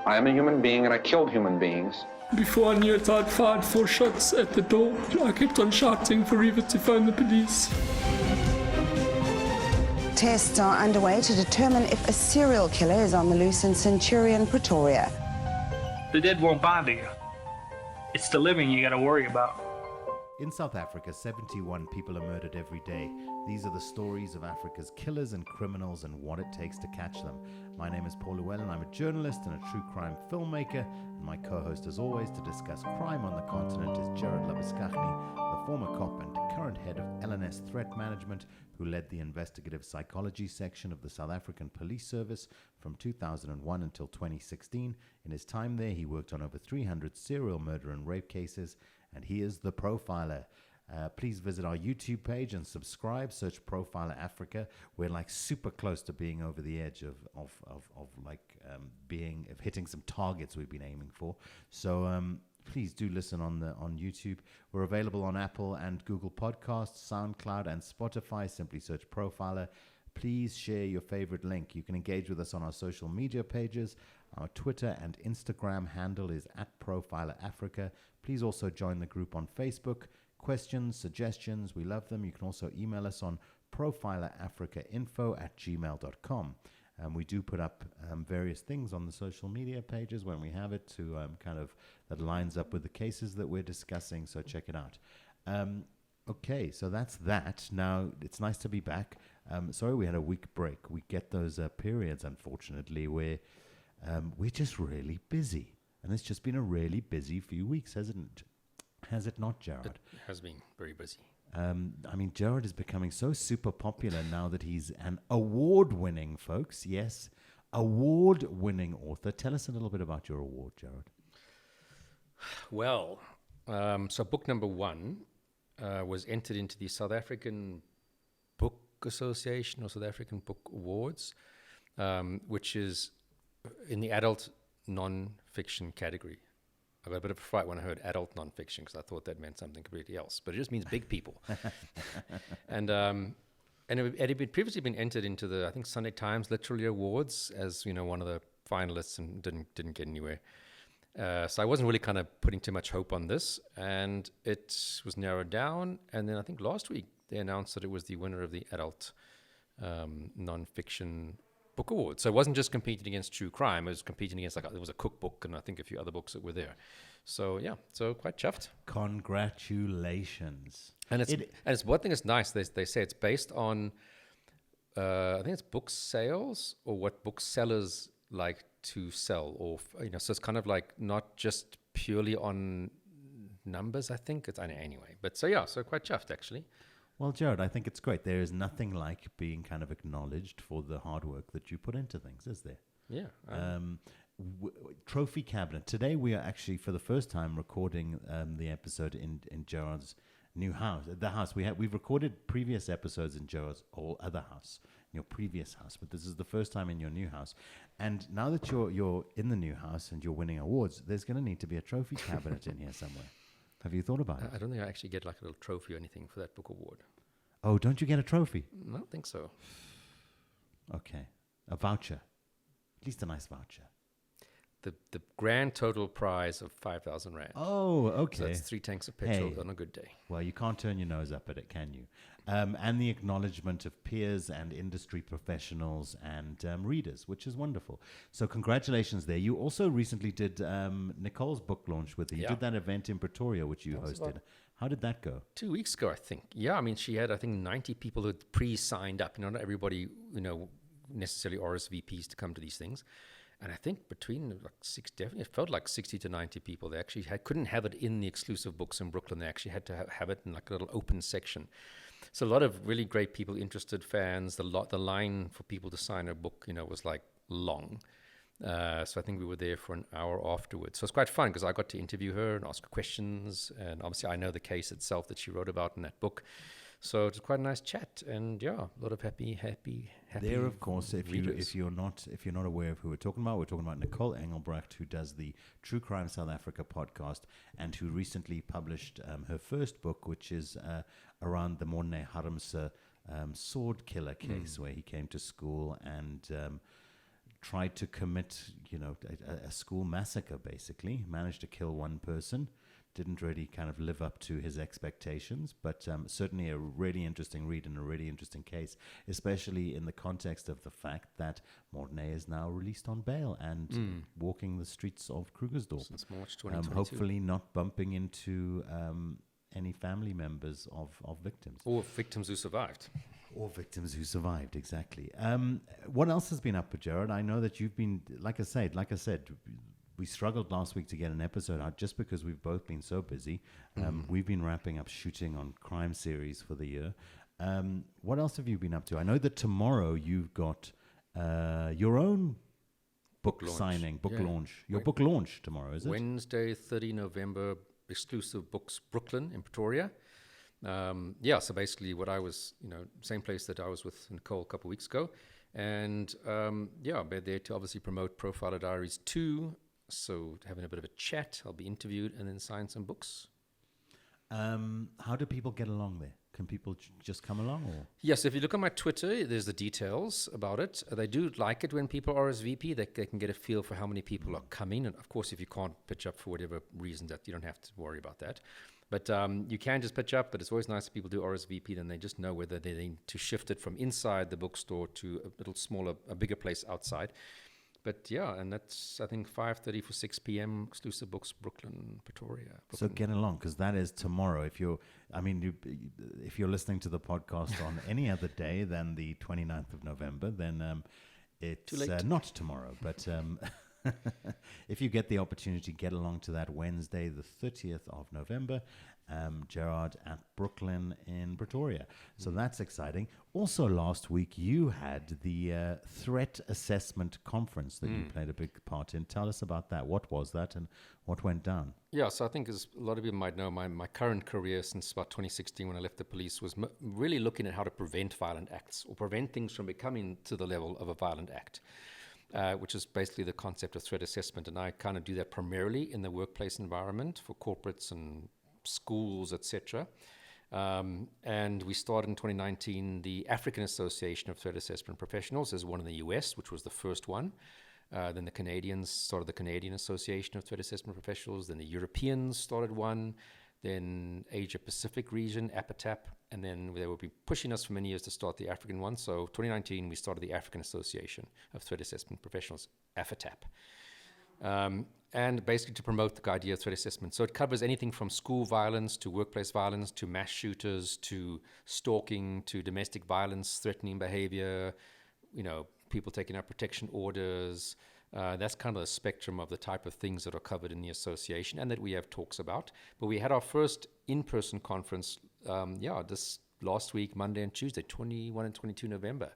I am a human being and I killed human beings. Before I knew it, I'd fired 4 shots at the door. I kept on shouting for Eva to phone the police. Tests are underway to determine if a serial killer is on the loose in Centurion, Pretoria. The dead won't bother you. It's the living you got to worry about. In South Africa, 71 people are murdered every day. These are the stories of Africa's killers and criminals and what it takes to catch them. My name is Paul Llewellyn. I'm a journalist and a true crime filmmaker. And my co-host, as always, to discuss crime on the continent is Jared Labiskachny, the former cop and current head of LNS Threat Management, who led the investigative psychology section of the South African Police Service from 2001 until 2016. In his time there, he worked on over 300 serial murder and rape cases, and he is the Profiler. Please visit our YouTube page and subscribe. Search Profiler Africa. We're like super close to being over the edge of hitting some targets we've been aiming for. So please do listen on YouTube. We're available on Apple and Google Podcasts, SoundCloud, and Spotify. Simply search Profiler. Please share your favorite link. You can engage with us on our social media pages. Our Twitter and Instagram handle is @ProfilerAfrica. Please also join the group on Facebook. Questions, suggestions, we love them. You can also email us on profilerafricainfo@gmail.com. We do put up various things on the social media pages when we have it to that lines up with the cases that we're discussing, so check it out. Okay, so that's that. Now, it's nice to be back. Sorry we had a week break. We get those periods, unfortunately, where we're just really busy. And it's just been a really busy few weeks, hasn't it? Has it not, Jared? It has been very busy. Jared is becoming so super popular now that he's an award-winning, folks. Yes, award-winning author. Tell us a little bit about your award, Jared. Well, so book number 1 was entered into the South African Book Association or South African Book Awards, which is in the adult non-fiction category. I got a bit of a fright when I heard adult non-fiction because I thought that meant something completely else, but it just means big people. And it had previously been entered into the, I think, Sunday Times Literary Awards as, one of the finalists, and didn't get anywhere. So I wasn't really kind of putting too much hope on this, and it was narrowed down. And then I think last week they announced that it was the winner of the adult non-fiction book award. So it wasn't just competing against true crime, it was competing against, there was a cookbook and I think a few other books that were there. So yeah, so quite chuffed. Congratulations. And it's one thing that's nice, they say it's based on I think it's book sales or what booksellers like to sell, or so it's kind of like not just purely on numbers, I think. It's anyway. But so quite chuffed actually. Well, Jared, I think it's great. There is nothing like being kind of acknowledged for the hard work that you put into things, is there? Yeah. Trophy cabinet. Today we are actually, for the first time, recording the episode in Jared's new house. The house we've recorded previous episodes in Jared's other house, in your previous house, but this is the first time in your new house. And now that you're in the new house and you're winning awards, there's going to need to be a trophy cabinet in here somewhere. Have you thought about it? I don't think I actually get like a little trophy or anything for that book award. Oh, don't you get a trophy? I don't think so. Okay. A voucher. At least a nice voucher. The grand total prize of 5,000 Rand. Oh, okay. So that's 3 tanks of petrol on a good day. Well, you can't turn your nose up at it, can you? And the acknowledgement of peers and industry professionals and readers, which is wonderful. So congratulations there. You also recently did Nicole's book launch with her. You did that event in Pretoria, which you hosted. How did that go? 2 weeks ago, I think. Yeah, I mean, she had, I think, 90 people who had pre-signed up. Not everybody, necessarily RSVPs to come to these things. And I think between definitely it felt like 60 to 90 people. They actually couldn't have it in the exclusive books in Brooklyn. They actually had to have it in like a little open section. So a lot of really great people, interested fans. The line for people to sign a book, was like long. So I think we were there for an hour afterwards. So it's quite fun because I got to interview her and ask her questions. And obviously I know the case itself that she wrote about in that book. So it was quite a nice chat, and a lot of happy. There, of course, if you're not aware of who we're talking about Nicole Engelbrecht, who does the True Crime South Africa podcast, and who recently published her first book, which is around the Morne Harmse sword killer case, where he came to school and tried to commit, a school massacre, basically. Managed to kill one person. Didn't really kind of live up to his expectations, but certainly a really interesting read and a really interesting case, especially in the context of the fact that Mornay is now released on bail and walking the streets of Krugersdorp. Since March 2022. Hopefully not bumping into any family members of victims. Or victims who survived. Or victims who survived, exactly. What else has been up with Gerard? I know that you've been, like I said, we struggled last week to get an episode out just because we've both been so busy. We've been wrapping up shooting on crime series for the year. What else have you been up to? I know that tomorrow you've got your own book signing, launch. Your book launch tomorrow, is it? Wednesday, 30 November, Exclusive Books Brooklyn in Pretoria. So basically what I was, same place that I was with Nicole a couple of weeks ago. And I'm there to obviously promote Profiler Diaries 2. So having a bit of a chat, I'll be interviewed and then sign some books. How do people get along there? Can people just come along? Or? Yes, if you look on my Twitter, there's the details about it. They do like it when people RSVP. They can get a feel for how many people are coming. And of course, if you can't pitch up for whatever reason, that you don't have to worry about that. But you can just pitch up, but it's always nice if people do RSVP, then they just know whether they need to shift it from inside the bookstore to a little smaller, a bigger place outside. But and that's, I think, 5:30 for 6 p.m. Exclusive Books, Brooklyn, Pretoria. So get along, because that is tomorrow. If you're listening to the podcast on any other day than the 29th of November, then it's not tomorrow. But if you get the opportunity, get along to that Wednesday, the 30th of November, Gerard at Brooklyn in Pretoria. So that's exciting. Also, last week you had the threat assessment conference that you played a big part in. Tell us about that. What was that and what went down? Yeah, so I think as a lot of people might know, my current career since about 2016 when I left the police was really looking at how to prevent violent acts or prevent things from becoming to the level of a violent act. Which is basically the concept of threat assessment. And I kind of do that primarily in the workplace environment for corporates and schools, etc. And we started in 2019 the African Association of Threat Assessment Professionals. There's one in the US, which was the first one. Then the Canadians started the Canadian Association of Threat Assessment Professionals. Then the Europeans started one. Then Asia Pacific region, APATAP, and then they will be pushing us for many years to start the African one. So 2019, we started the African Association of Threat Assessment Professionals, AFATAP, and basically to promote the idea of threat assessment. So it covers anything from school violence to workplace violence to mass shooters to stalking to domestic violence, threatening behavior, people taking out protection orders. That's kind of the spectrum of the type of things that are covered in the association and that we have talks about. But we had our first in-person conference, this last week, Monday and Tuesday, 21 and 22 November.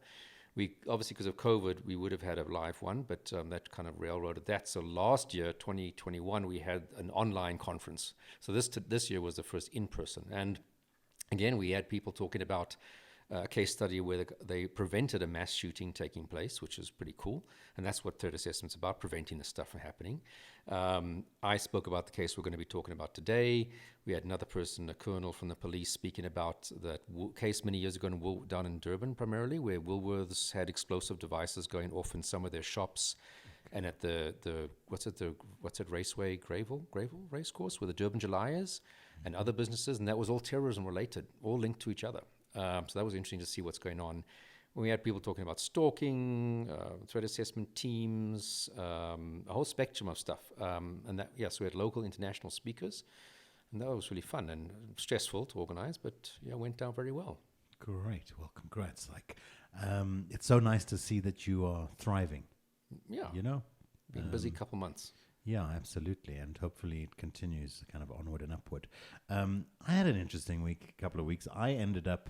We obviously, because of COVID, we would have had a live one, but that kind of railroaded that. So last year, 2021, we had an online conference. So this year was the first in-person. And again, we had people talking about a case study where they prevented a mass shooting taking place, which is pretty cool. And that's what threat assessment's about, preventing this stuff from happening. I spoke about the case we're going to be talking about today. We had another person, a colonel from the police, speaking about that case many years ago down in Durban primarily, where Woolworths had explosive devices going off in some of their shops. And at the Raceway, Greyville race course, where the Durban July is, and other businesses. And that was all terrorism related, all linked to each other. So that was interesting to see what's going on. We had people talking about stalking, threat assessment teams, a whole spectrum of stuff. So we had local international speakers, and that was really fun and stressful to organize, but went down very well. Great. Well, congrats. It's so nice to see that you are thriving. Yeah. Been busy couple months. Yeah, absolutely. And hopefully it continues kind of onward and upward. I had an interesting couple of weeks. I ended up,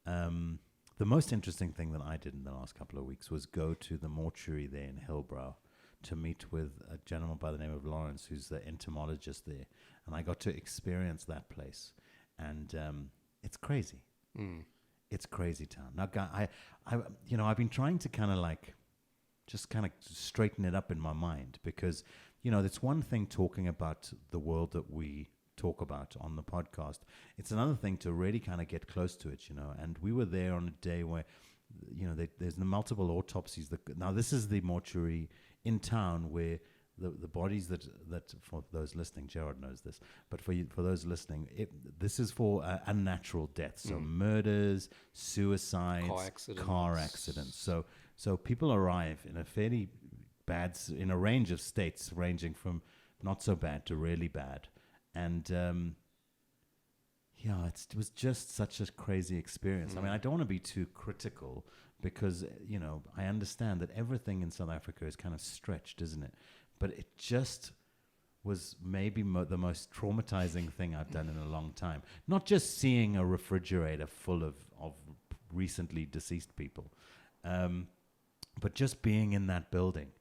the most interesting thing that I did in the last couple of weeks was go to the mortuary there in Hillbrow to meet with a gentleman by the name of Lawrence, who's the entomologist there. And I got to experience that place. And it's crazy. It's crazy town. Now, I've been trying to kind of just kind of straighten it up in my mind because, it's one thing talking about the world that we talk about on the podcast. It's another thing to really kind of get close to it, and we were there on a day where there's the multiple autopsies. Now, this is the mortuary in town where the bodies that for those listening, Gerard knows this, but for those listening, this is for unnatural deaths, so murders, suicides, car accidents. So people arrive in a fairly bad, in a range of states, ranging from not so bad to really bad, and it was just such a crazy experience. I mean, I don't want to be too critical because I understand that everything in South Africa is kind of stretched, isn't it? But it just was maybe the most traumatizing thing I've done in a long time. Not just seeing a refrigerator full of recently deceased people, but just being in that building.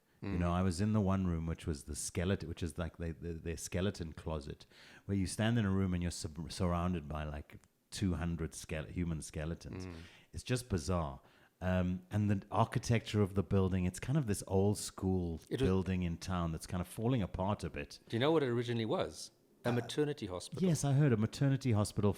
I was in the one room, which was the skeleton, which is like their skeleton closet, where you stand in a room and you're surrounded by like 200 human skeletons. It's just bizarre. And the architecture of the building, it's kind of this old school building in town that's kind of falling apart a bit. Do you know what it originally was? A maternity hospital. Yes, I heard a maternity hospital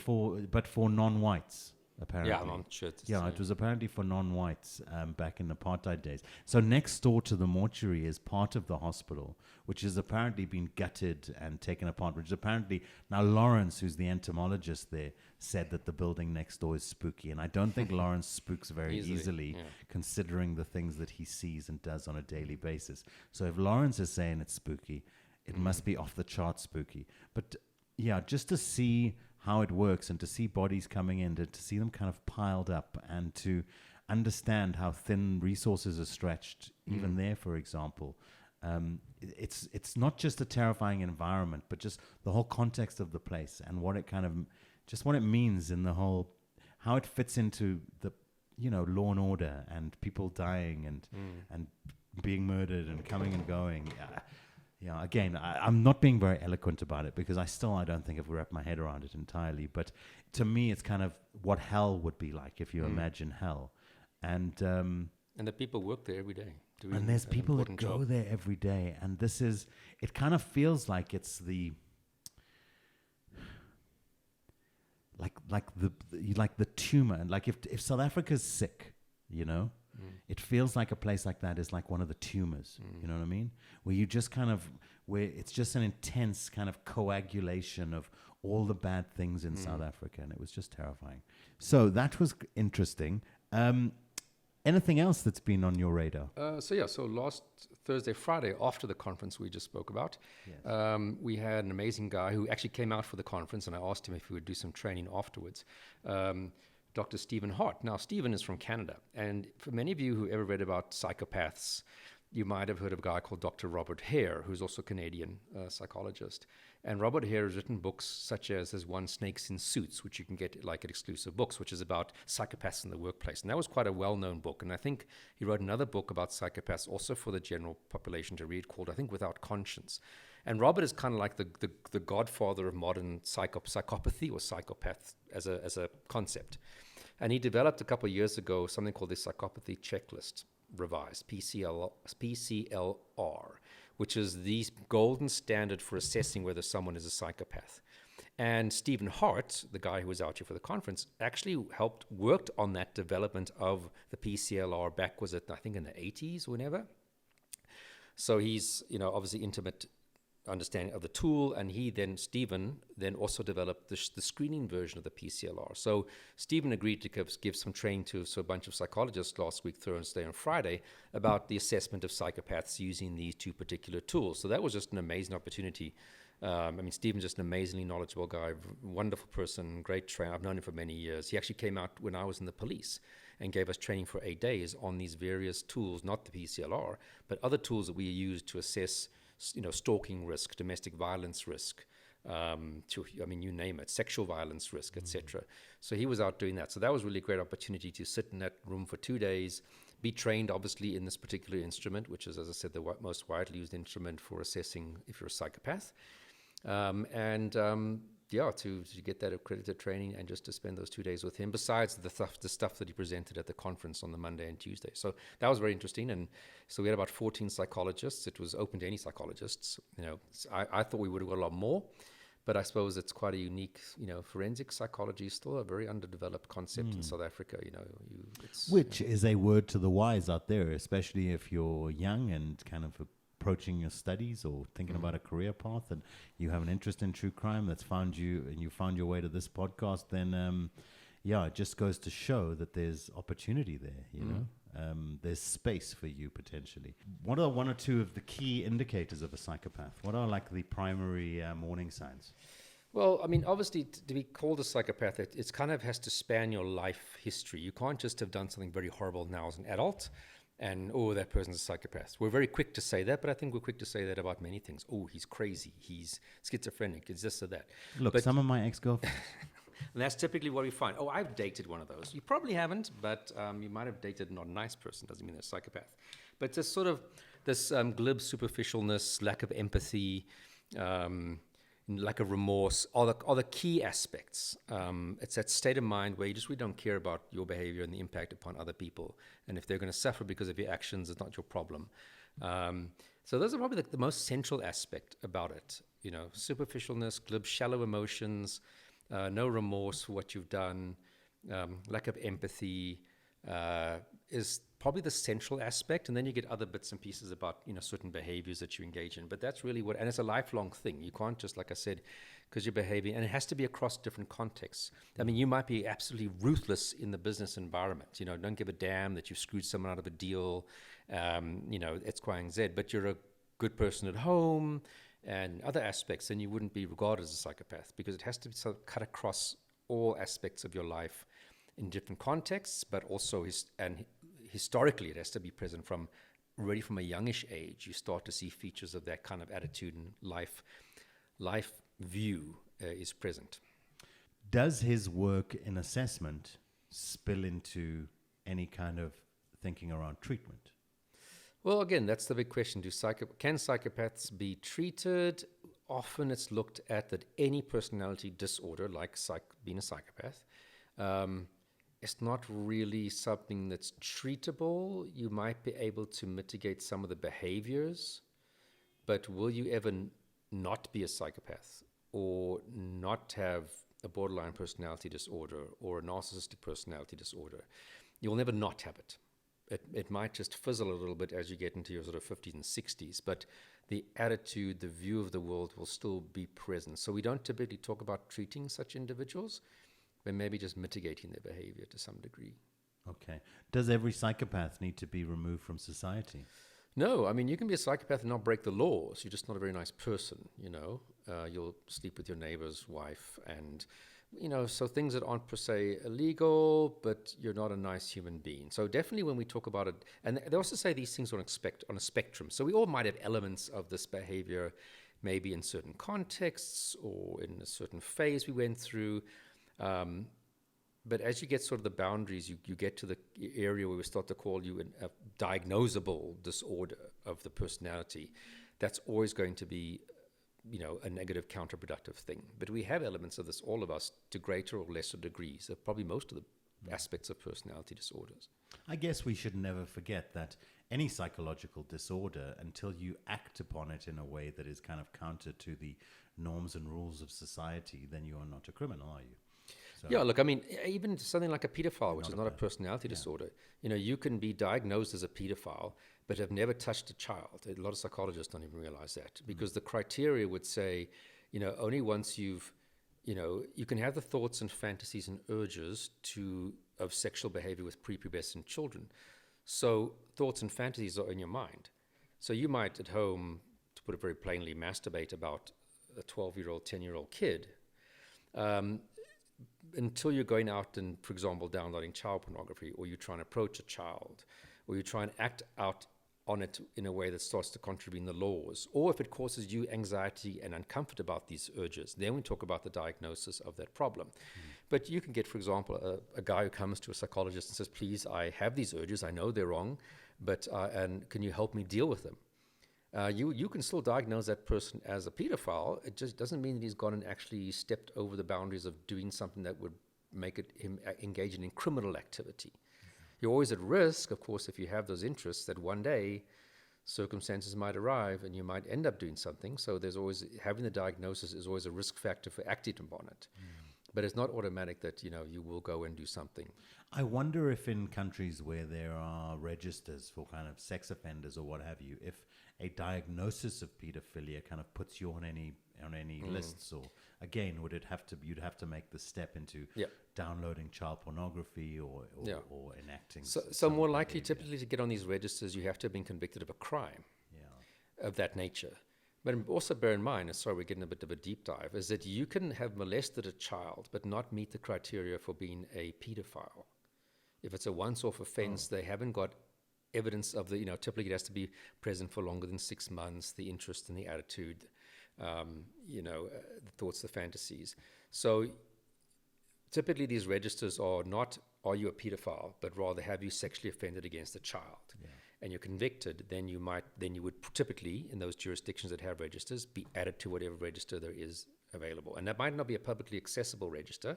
but for non-whites. Apparently. Yeah, I'm sure. It was apparently for non-whites back in apartheid days. So next door to the mortuary is part of the hospital, which has apparently been gutted and taken apart, which apparently, now Lawrence, who's the entomologist there, said that the building next door is spooky. And I don't think Lawrence spooks very easily considering the things that he sees and does on a daily basis. So if Lawrence is saying it's spooky, it must be off the chart spooky. But yeah, just to see how it works and to see bodies coming in, to see them kind of piled up and to understand how thin resources are stretched, even there, for example. It's not just a terrifying environment, but just the whole context of the place and what it kind of, just what it means in the whole, how it fits into the, law and order and people dying and being murdered and coming and going. Yeah, again, I'm not being very eloquent about it because I don't think I've wrapped my head around it entirely. But to me, it's kind of what hell would be like if you imagine hell. And the people work there every day. And there's people that go there every day. And it kind of feels like it's the, like the tumor. And like if South Africa's sick, it feels like a place like that is like one of the tumors, you know what I mean? Where you just kind of, where it's just an intense kind of coagulation of all the bad things in South Africa. And it was just terrifying. So that was interesting. Anything else that's been on your radar? So last Thursday, Friday, after the conference we just spoke about, we had an amazing guy who actually came out for the conference, and I asked him if he would do some training afterwards. Dr. Stephen Hart. Now, Stephen is from Canada, and for many of you who ever read about psychopaths, you might have heard of a guy called Dr. Robert Hare, who's also a Canadian psychologist. And Robert Hare has written books such as there's one, Snakes in Suits, which you can get like at Exclusive Books, which is about psychopaths in the workplace. And that was quite a well-known book. And I think he wrote another book about psychopaths also for the general population to read called, I think, Without Conscience. And Robert is kind of like the godfather of modern psychopathy or psychopath as a concept. And he developed a couple of years ago something called the Psychopathy Checklist, revised, PCLR, which is the golden standard for assessing whether someone is a psychopath. And Stephen Hart, the guy who was out here for the conference, actually worked on that development of the PCLR back, was it, I think, in the 80s or whenever. So he's, obviously intimate understanding of the tool, and Stephen also developed the screening version of the PCLR. So Stephen agreed to give some training to a bunch of psychologists last week, Thursday and Friday, about the assessment of psychopaths using these two particular tools. So that was just an amazing opportunity. Stephen's just an amazingly knowledgeable guy, wonderful person, great trainer. I've known him for many years. He actually came out when I was in the police and gave us training for 8 days on these various tools, not the PCLR, but other tools that we use to assess stalking risk, domestic violence risk, you name it, sexual violence risk, etc. So he was out doing that. So that was really a great opportunity to sit in that room for 2 days, be trained obviously in this particular instrument, which is, as I said, the most widely used instrument for assessing if you're a psychopath. To get that accredited training and just to spend those 2 days with him, besides the stuff that he presented at the conference on the Monday and Tuesday. So that was very interesting. And so we had about 14 psychologists. It was open to any psychologists. I thought we would have got a lot more, But I suppose it's quite a unique, forensic psychology is still a very underdeveloped concept in South Africa. Which is a word to the wise out there, especially if you're young and kind of approaching your studies or thinking about a career path, and you have an interest in true crime that's found you, and you found your way to this podcast, then it just goes to show that there's opportunity there, you know. There's space for you potentially. What are one or two of the key indicators of a psychopath? What are like the primary warning signs? Well, I mean, obviously, to be called a psychopath, it kind of has to span your life history. You can't just have done something very horrible now as an adult and, that person's a psychopath. We're very quick to say that, but I think we're quick to say that about many things. Oh, he's crazy, he's schizophrenic, it's this or that. Look, some of my ex-girlfriends... And that's typically what we find. Oh, I've dated one of those. You probably haven't, but you might have dated not a nice person. Doesn't mean they're a psychopath. But just sort of this glib superficialness, lack of empathy, lack of remorse are the key aspects. It's that state of mind where you just really don't care about your behavior and the impact upon other people. And if they're going to suffer because of your actions, it's not your problem. So those are probably the most central aspect about it. Superficialness, glib, shallow emotions, no remorse for what you've done, lack of empathy is probably the central aspect. And then you get other bits and pieces about, certain behaviors that you engage in. But that's really and it's a lifelong thing. You can't just, like I said, because you're behaving, and it has to be across different contexts. I mean, you might be absolutely ruthless in the business environment. Don't give a damn that you've screwed someone out of a deal, X, Y, and Z. But you're a good person at home, and other aspects, then you wouldn't be regarded as a psychopath, because it has to be sort of cut across all aspects of your life in different contexts, but also historically it has to be present from a youngish age. You start to see features of that kind of attitude, and life view is present. Does his work in assessment spill into any kind of thinking around treatment? Well, again, that's the big question. Can psychopaths be treated? Often it's looked at that any personality disorder, like being a psychopath, it's not really something that's treatable. You might be able to mitigate some of the behaviors, but will you ever not be a psychopath or not have a borderline personality disorder or a narcissistic personality disorder? You'll never not have it. It might just fizzle a little bit as you get into your sort of 50s and 60s, but the attitude, the view of the world will still be present. So we don't typically talk about treating such individuals, but maybe just mitigating their behavior to some degree. Okay. Does every psychopath need to be removed from society? No, I mean, you can be a psychopath and not break the laws. You're just not a very nice person, You'll sleep with your neighbor's wife and... so things that aren't per se illegal, but you're not a nice human being. So definitely when we talk about it, and they also say these things on a spectrum. So we all might have elements of this behavior, maybe in certain contexts or in a certain phase we went through. But as you get sort of the boundaries, you get to the area where we start to call you a diagnosable disorder of the personality. That's always going to be a negative counterproductive thing. But we have elements of this, all of us, to greater or lesser degrees, of probably most of the aspects of personality disorders. I guess we should never forget that any psychological disorder, until you act upon it in a way that is kind of counter to the norms and rules of society, then you are not a criminal, are you? So yeah, look, I mean, even something like a pedophile, which is not a personality disorder, you can be diagnosed as a pedophile, but have never touched a child. A lot of psychologists don't even realize that, because the criteria would say, only once you can have the thoughts and fantasies and urges of sexual behavior with prepubescent children. So thoughts and fantasies are in your mind. So you might at home, to put it very plainly, masturbate about a 12-year-old, 10-year-old kid, until you're going out and, for example, downloading child pornography, or you try and approach a child, or you try and act out on it in a way that starts to contravene the laws, or if it causes you anxiety and uncomfort about these urges, then we talk about the diagnosis of that problem. But you can get, for example, a guy who comes to a psychologist and says, please, I have these urges, I know they're wrong, but and can you help me deal with them? You can still diagnose that person as a pedophile. It just doesn't mean that he's gone and actually stepped over the boundaries of doing something that would make him engage in criminal activity. You're always at risk, of course, if you have those interests, that one day circumstances might arrive and you might end up doing something. So there's always, having the diagnosis is always a risk factor for acting upon it. But it's not automatic that, you will go and do something. I wonder if in countries where there are registers for kind of sex offenders or what have you, if a diagnosis of pedophilia kind of puts you on any lists, or again, you'd have to make the step into downloading child pornography or enacting. So more likely, typically, to get on these registers, you have to have been convicted of a crime of that nature. But also bear in mind, and sorry, we're getting a bit of a deep dive, is that you can have molested a child but not meet the criteria for being a pedophile. If it's a once-off offense, they haven't got evidence of the, typically it has to be present for longer than 6 months, the interest and the attitude, the thoughts, the fantasies. So typically these registers are not, are you a pedophile, but rather have you sexually offended against a child? And you're convicted, then you would typically, in those jurisdictions that have registers, be added to whatever register there is available. And that might not be a publicly accessible register.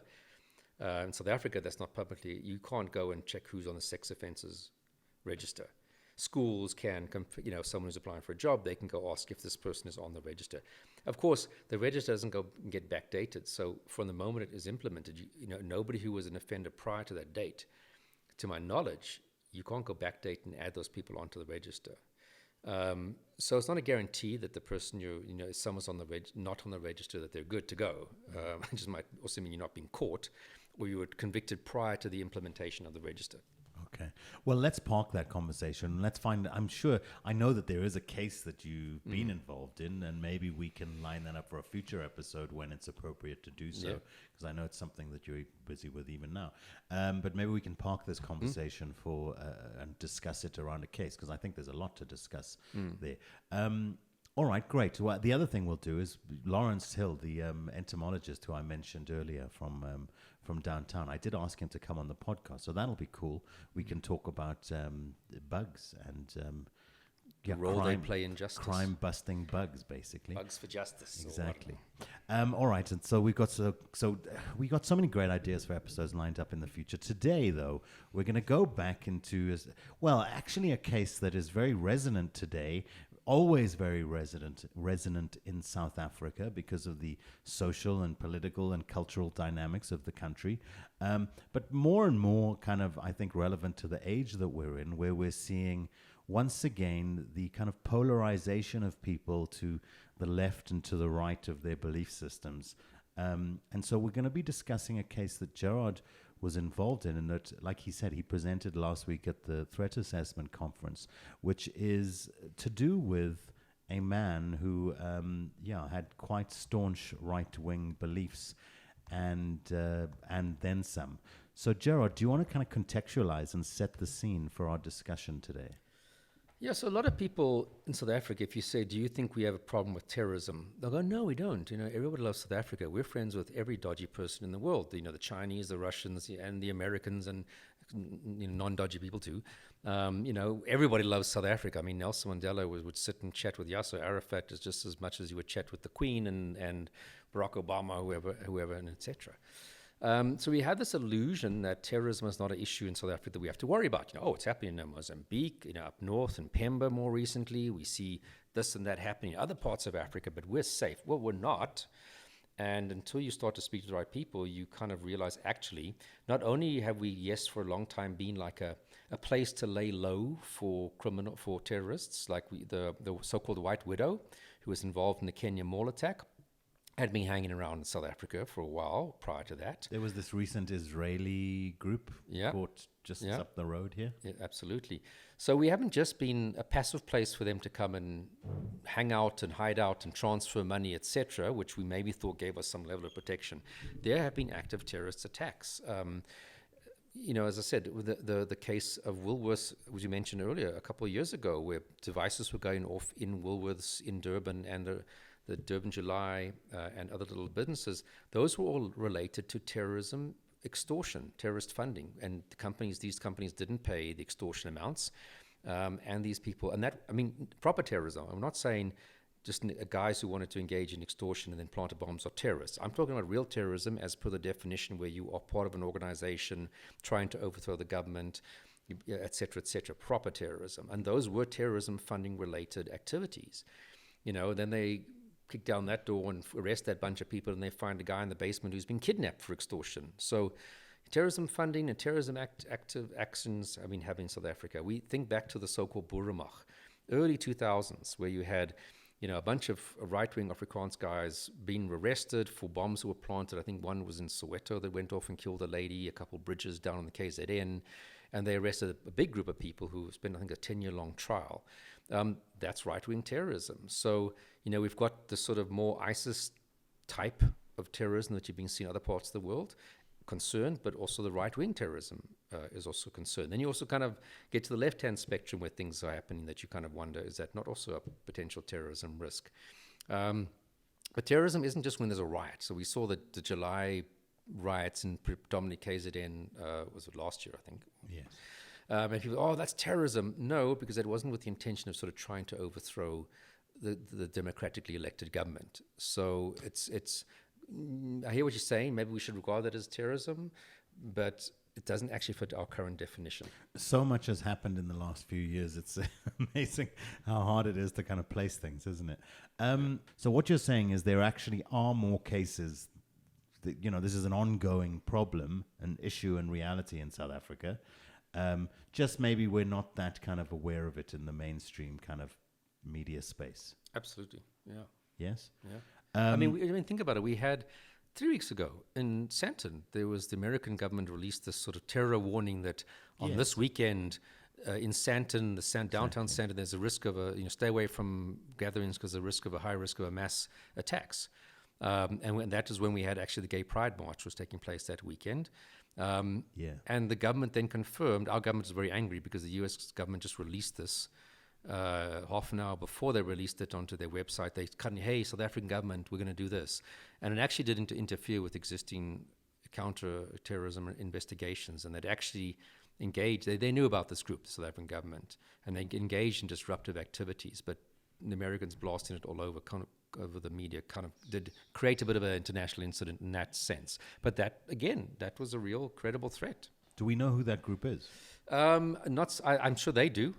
In South Africa, that's not publicly, you can't go and check who's on the sex offences register. Schools can, someone who's applying for a job, they can go ask if this person is on the register. Of course, the register doesn't go and get backdated. So from the moment it is implemented, nobody who was an offender prior to that date, to my knowledge, you can't go backdate and add those people onto the register. So it's not a guarantee that the person if someone's on not on the register, that they're good to go. It just might also mean you're not being caught, or you were convicted prior to the implementation of the register. Okay. Well, let's park that conversation. Let's find, I know that there is a case that you've been involved in, and maybe we can line that up for a future episode when it's appropriate to do so, because I know it's something that you're busy with even now. But maybe we can park this conversation for and discuss it around a case, because I think there's a lot to discuss there. All right, great. Well, the other thing we'll do is Lawrence Hill, the entomologist who I mentioned earlier from downtown, I did ask him to come on the podcast, so that'll be cool. We can talk about bugs and the role they play in justice. Crime-busting bugs, basically. Bugs for justice. Exactly. All right, and so we got so many great ideas for episodes lined up in the future. Today, though, we're going to go back into actually a case that is very resonant today. Always very resonant in South Africa because of the social and political and cultural dynamics of the country, but more and more kind of, I think, relevant to the age that we're in, where we're seeing once again the kind of polarization of people to the left and to the right of their belief systems. And so we're going to be discussing a case that Gerard was involved in, and that, like he said, he presented last week at the Threat Assessment Conference, which is to do with a man who, had quite staunch right-wing beliefs, and then some. So, Gerard, do you want to kind of contextualize and set the scene for our discussion today? Yeah, so a lot of people in South Africa, if you say, do you think we have a problem with terrorism? They'll go, no, we don't. Everybody loves South Africa. We're friends with every dodgy person in the world. The Chinese, the Russians, and the Americans, and non-dodgy people too. Everybody loves South Africa. I mean, Nelson Mandela would sit and chat with Yasser Arafat just as much as you would chat with the Queen and Barack Obama, whoever, and etc. So we had this illusion that terrorism is not an issue in South Africa that we have to worry about. It's happening in Mozambique, up north in Pemba more recently. We see this and that happening in other parts of Africa, but we're safe. Well, we're not. And until you start to speak to the right people, you kind of realize, actually, not only have we, yes, for a long time been like a place to lay low for terrorists, like the so-called White Widow, who was involved in the Kenya mall attack, had been hanging around in South Africa for a while prior to that. There was this recent Israeli group caught just up the road here. Yeah, absolutely. So we haven't just been a passive place for them to come and hang out and hide out and transfer money, etc., which we maybe thought gave us some level of protection. There have been active terrorist attacks. As I said, the case of Woolworths, which you mentioned earlier, a couple of years ago, where devices were going off in Woolworths in Durban and the Durban July and other little businesses, those were all related to terrorism, extortion, terrorist funding. And these companies didn't pay the extortion amounts. And these people, proper terrorism. I'm not saying just guys who wanted to engage in extortion and then planted bombs are terrorists. I'm talking about real terrorism as per the definition, where you are part of an organization trying to overthrow the government, et cetera, proper terrorism. And those were terrorism funding related activities. Then they kick down that door and arrest that bunch of people, and they find a guy in the basement who's been kidnapped for extortion. So terrorism funding and terrorism active actions have been happening in South Africa. We think back to the so-called Boeremark, early 2000s, where you had a bunch of right-wing Afrikaans guys being arrested for bombs that were planted. I think one was in Soweto that went off and killed a lady, a couple of bridges down on the KZN, and they arrested a big group of people who spent, I think, a 10-year-long trial. That's right-wing terrorism. So, we've got the sort of more ISIS type of terrorism that you've been seeing in other parts of the world, concerned, but also the right-wing terrorism is also concerned. Then you also kind of get to the left-hand spectrum where things are happening that you kind of wonder, is that not also a potential terrorism risk? But terrorism isn't just when there's a riot. So we saw the July riots in predominantly KZN, was it last year, I think? Yes. And people, that's terrorism. No, because it wasn't with the intention of sort of trying to overthrow the democratically elected government. So it's I hear what you're saying. Maybe we should regard that as terrorism, but it doesn't actually fit our current definition. So much has happened in the last few years. It's amazing how hard it is to kind of place things, isn't it? So what you're saying is there actually are more cases that, this is an ongoing problem, an issue and reality in South Africa. Just maybe we're not that kind of aware of it in the mainstream kind of media space. Absolutely, yeah. Yes? Yeah. I mean, think about it. We had 3 weeks ago in Sandton, there was the American government released this sort of terror warning that on this weekend in Sandton, downtown Sandton, there's a risk of stay away from gatherings because there's a high risk of a mass attacks. And that is when we had actually the Gay Pride March was taking place that weekend. And the government then confirmed, our government is very angry because the US government just released this half an hour before they released it onto their website. They hey, South African government, we're going to do this. And it actually didn't interfere with existing counter-terrorism investigations, and they'd actually engaged, they knew about this group, the South African government, and they engaged in disruptive activities, but the Americans blasting it all over, over the media, kind of did create a bit of an international incident in that sense. But that, again, that was a real credible threat. Do we know who that group is? I'm sure they do.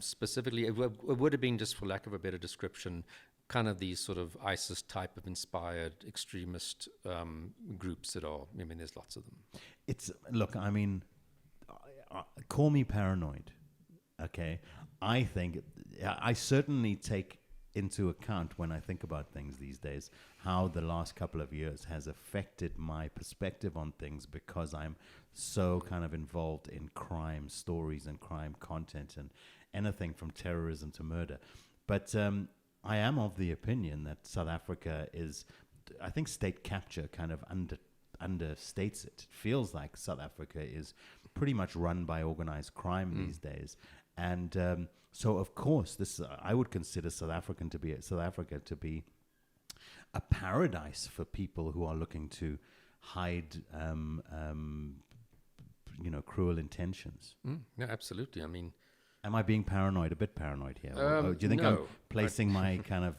Specifically, it would have been, just for lack of a better description, kind of these sort of ISIS type of inspired extremist groups that are, there's lots of them. Call me paranoid, okay? I certainly take into account when I think about things these days, how the last couple of years has affected my perspective on things, because I'm so kind of involved in crime stories and crime content and anything from terrorism to murder. But I am of the opinion that South Africa is, I think state capture kind of understates it. It feels like South Africa is pretty much run by organized crime these days. And so, of course, I would consider South Africa to be a paradise for people who are looking to hide, cruel intentions. No, absolutely. Am I being paranoid? A bit paranoid here? Or do you think I'm placing my kind of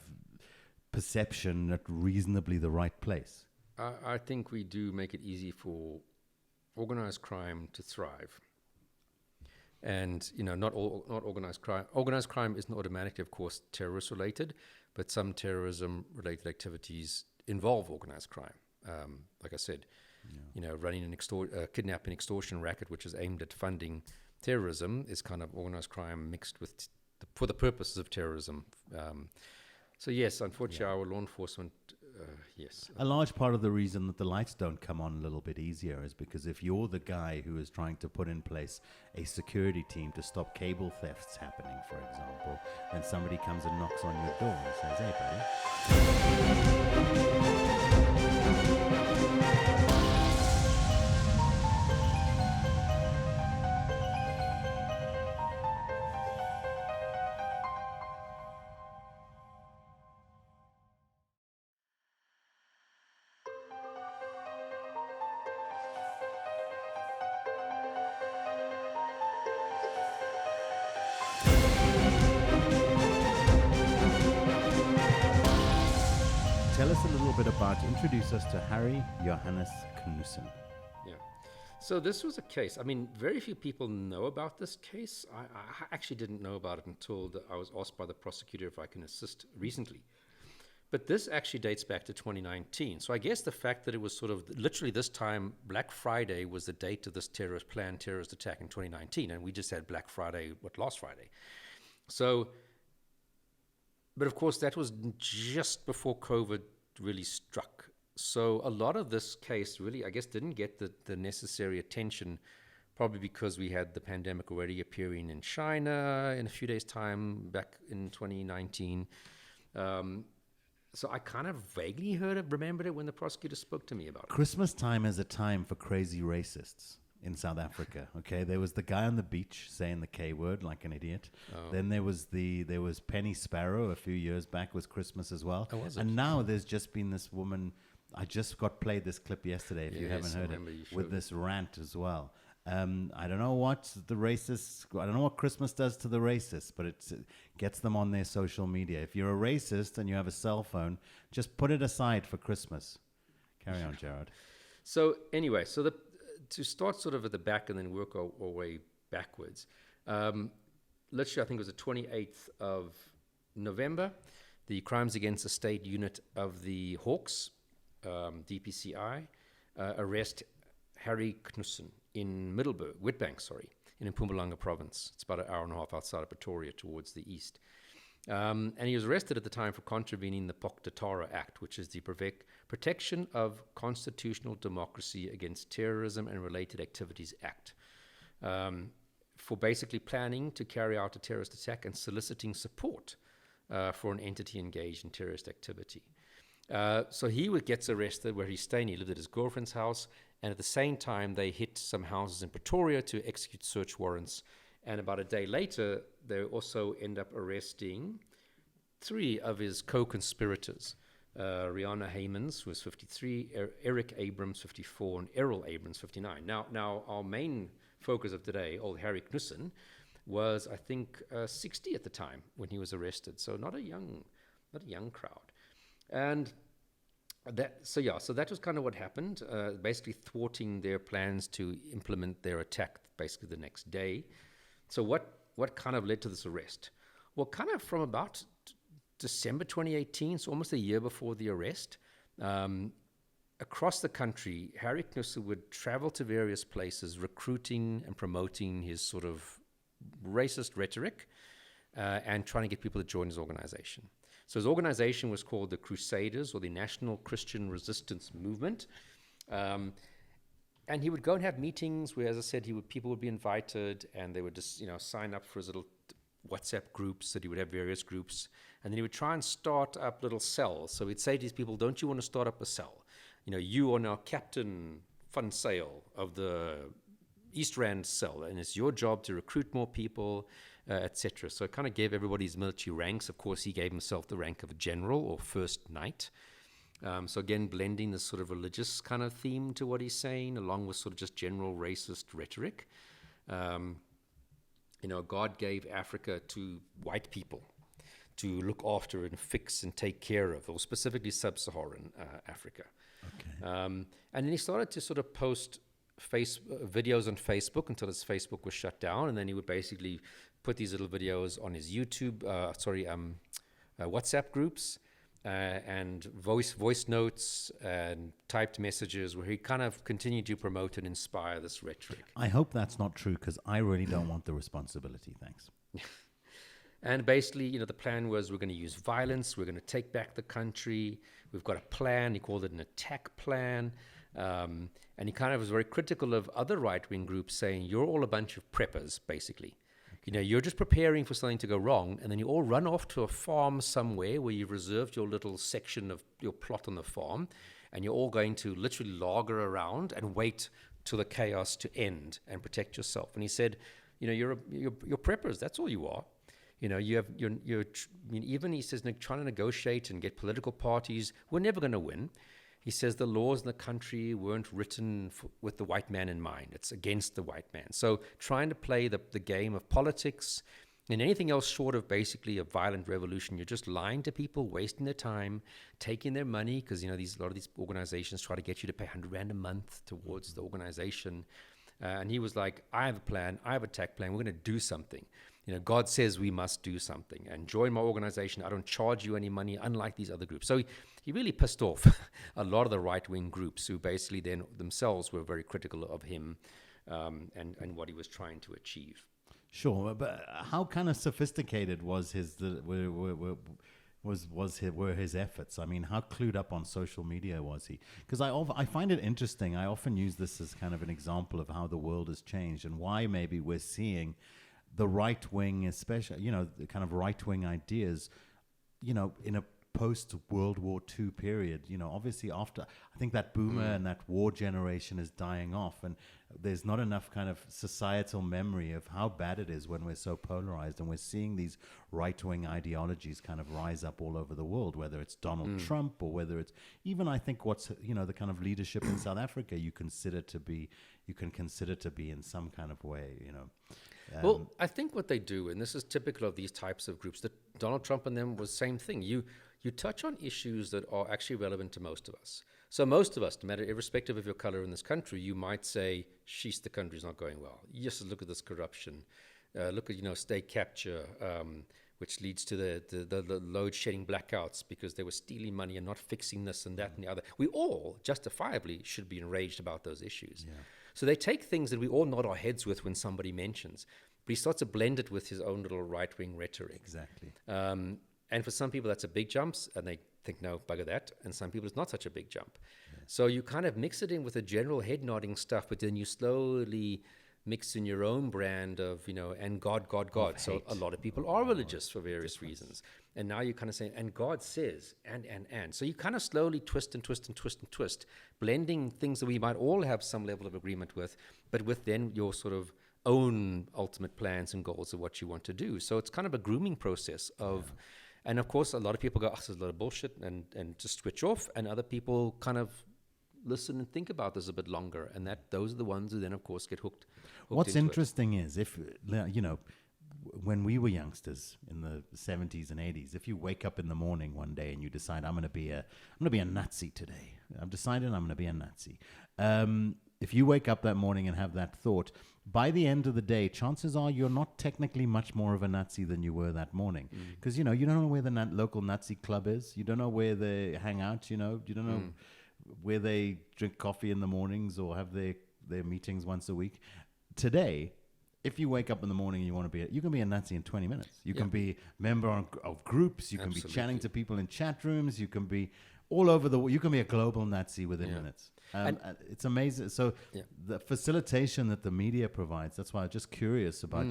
perception at reasonably the right place? I think we do make it easy for organized crime to thrive. And, not organized crime. Organized crime isn't automatically, of course, terrorist related, but some terrorism related activities involve organized crime. Like I said, running an kidnapping extortion racket, which is aimed at funding terrorism, is kind of organized crime mixed with, for the purposes of terrorism. So yes, unfortunately, our law enforcement, yes. A large part of the reason that the lights don't come on a little bit easier is because if you're the guy who is trying to put in place a security team to stop cable thefts happening, for example, then somebody comes and knocks on your door and says, "Hey, buddy." Tell us a little bit introduce us to Harry Johannes Knoesen. Yeah. So this was a case. I mean, very few people know about this case. I actually didn't know about it until I was asked by the prosecutor if I can assist recently. But this actually dates back to 2019. So I guess the fact that it was sort of literally this time, Black Friday was the date of this planned terrorist attack in 2019, and we just had Black Friday, last Friday. So, but of course that was just before COVID really struck. So a lot of this case really, I guess, didn't get the necessary attention, probably because we had the pandemic already appearing in China in a few days' time back in 2019. So I kind of vaguely remembered it when the prosecutor spoke to me about it. Christmas time is a time for crazy racists in South Africa. Okay, there was the guy on the beach saying the K word like an idiot. Oh. Then there was Penny Sparrow a few years back was Christmas as well. Oh, was it? And now there's just been this woman. I just got played this clip yesterday. If you haven't heard it, with this rant as well. I don't know what the racists. I don't know what Christmas does to the racists, but it gets them on their social media. If you're a racist and you have a cell phone, just put it aside for Christmas. Carry on, Gerard. So anyway, to start sort of at the back and then work our way backwards. Literally, I think it was the 28th of November. The Crimes Against the State unit of the Hawks, DPCI, arrest Harry Knoesen in Witbank, in Mpumalanga province. It's about an hour and a half outside of Pretoria towards the east. And he was arrested at the time for contravening the Pokdatara Act, which is the Protection of Constitutional Democracy Against Terrorism and Related Activities Act, for basically planning to carry out a terrorist attack and soliciting support for an entity engaged in terrorist activity. So he gets arrested where he's staying. He lived at his girlfriend's house, and at the same time they hit some houses in Pretoria to execute search warrants. And about a day later, they also end up arresting 3 of his co-conspirators, Rihanna Heymans, who was 53, Eric Abrams, 54, and Errol Abrams, 59. Now our main focus of today, old Harry Knoesen, was I think 60 at the time when he was arrested. So not a young crowd. And so that was kind of what happened, basically thwarting their plans to implement their attack basically the next day. So what kind of led to this arrest? Well, kind of from about December 2018, so almost a year before the arrest, across the country, Harry Knoesen would travel to various places, recruiting and promoting his sort of racist rhetoric and trying to get people to join his organization. So his organization was called the Crusaders, or the National Christian Resistance Movement. And he would go and have meetings where, as I said, people would be invited, and they would just sign up for his little WhatsApp groups that he would have various groups. And then he would try and start up little cells. So he'd say to these people, don't you want to start up a cell? You are now Captain Fun Sale of the East Rand cell, and it's your job to recruit more people, etc. So it kind of gave everybody his military ranks. Of course, he gave himself the rank of a general or first knight. So again, blending this sort of religious kind of theme to what he's saying, along with sort of just general racist rhetoric. God gave Africa to white people to look after and fix and take care of, or specifically sub-Saharan Africa. Okay. And then he started to sort of post videos on Facebook until his Facebook was shut down, and then he would basically put these little videos on his WhatsApp groups and voice notes and typed messages where he kind of continued to promote and inspire this rhetoric. I hope that's not true, because I really don't want the responsibility. Thanks. And basically, the plan was, we're going to use violence, we're going to take back the country, we've got a plan. He called it an attack plan. And he kind of was very critical of other right-wing groups, saying, you're all a bunch of preppers, basically. You're just preparing for something to go wrong, and then you all run off to a farm somewhere where you've reserved your little section of your plot on the farm, and you're all going to literally lager around and wait till the chaos to end and protect yourself. And he said, you're preppers. That's all you are. Even he says, trying to negotiate and get political parties, we're never going to win. He says the laws in the country weren't written with the white man in mind. It's against the white man. So trying to play the game of politics and anything else short of basically a violent revolution, you're just lying to people, wasting their time, taking their money, because a lot of these organizations try to get you to pay 100 Rand a month towards the organization. And he was like, I have a plan, I have a tech plan, we're going to do something. God says we must do something, and join my organization. I don't charge you any money, unlike these other groups. So he really pissed off a lot of the right-wing groups who basically then themselves were very critical of him and what he was trying to achieve. Sure, but how kind of sophisticated was were his efforts? I mean, how clued up on social media was he? Because I find it interesting. I often use this as kind of an example of how the world has changed and why maybe we're seeing the right wing, especially, the kind of right wing ideas, in a post-World War II period, obviously after, I think that boomer and that war generation is dying off, and there's not enough kind of societal memory of how bad it is when we're so polarized, and we're seeing these right-wing ideologies kind of rise up all over the world, whether it's Donald Trump or whether it's even, I think, what's, the kind of leadership in South Africa you can consider to be in some kind of way, Well, I think what they do, and this is typical of these types of groups, that Donald Trump and them was same thing. You touch on issues that are actually relevant to most of us. So most of us, no matter irrespective of your color in this country, you might say, sheesh, the country's not going well. Yes, look at this corruption. Look at, state capture, which leads to the load-shedding blackouts because they were stealing money and not fixing this and that and the other. We all, justifiably, should be enraged about those issues. Yeah. So they take things that we all nod our heads with when somebody mentions, but he starts to blend it with his own little right-wing rhetoric. Exactly. And for some people, that's a big jump, and they think, no, bugger that. And some people, it's not such a big jump. Yeah. So you kind of mix it in with the general head-nodding stuff, but then you slowly mix in your own brand of, and God. So a lot of people are religious for various reasons. And now you kind of say, and God says, and. So you kind of slowly twist, blending things that we might all have some level of agreement with, but with then your sort of own ultimate plans and goals of what you want to do. So it's kind of a grooming process of... Yeah. And of course, a lot of people go, this is a lot of bullshit, and just switch off. And other people kind of listen and think about this a bit longer. And those are the ones who then, of course, get hooked What's interesting is if, when we were youngsters in the 70s and 80s, if you wake up in the morning one day and you decide, I'm going to be a Nazi today. I've decided I'm going to be a Nazi. If you wake up that morning and have that thought, by the end of the day, chances are you're not technically much more of a Nazi than you were that morning. Because, you don't know where the local Nazi club is. You don't know where they hang out, you don't know where they drink coffee in the mornings or have their meetings once a week. Today, if you wake up in the morning and you can be a Nazi in 20 minutes. You can be a member of groups. You can be chatting to people in chat rooms. You can be all over the world. You can be a global Nazi within minutes. It's amazing. So the facilitation that the media provides, that's why I'm just curious about,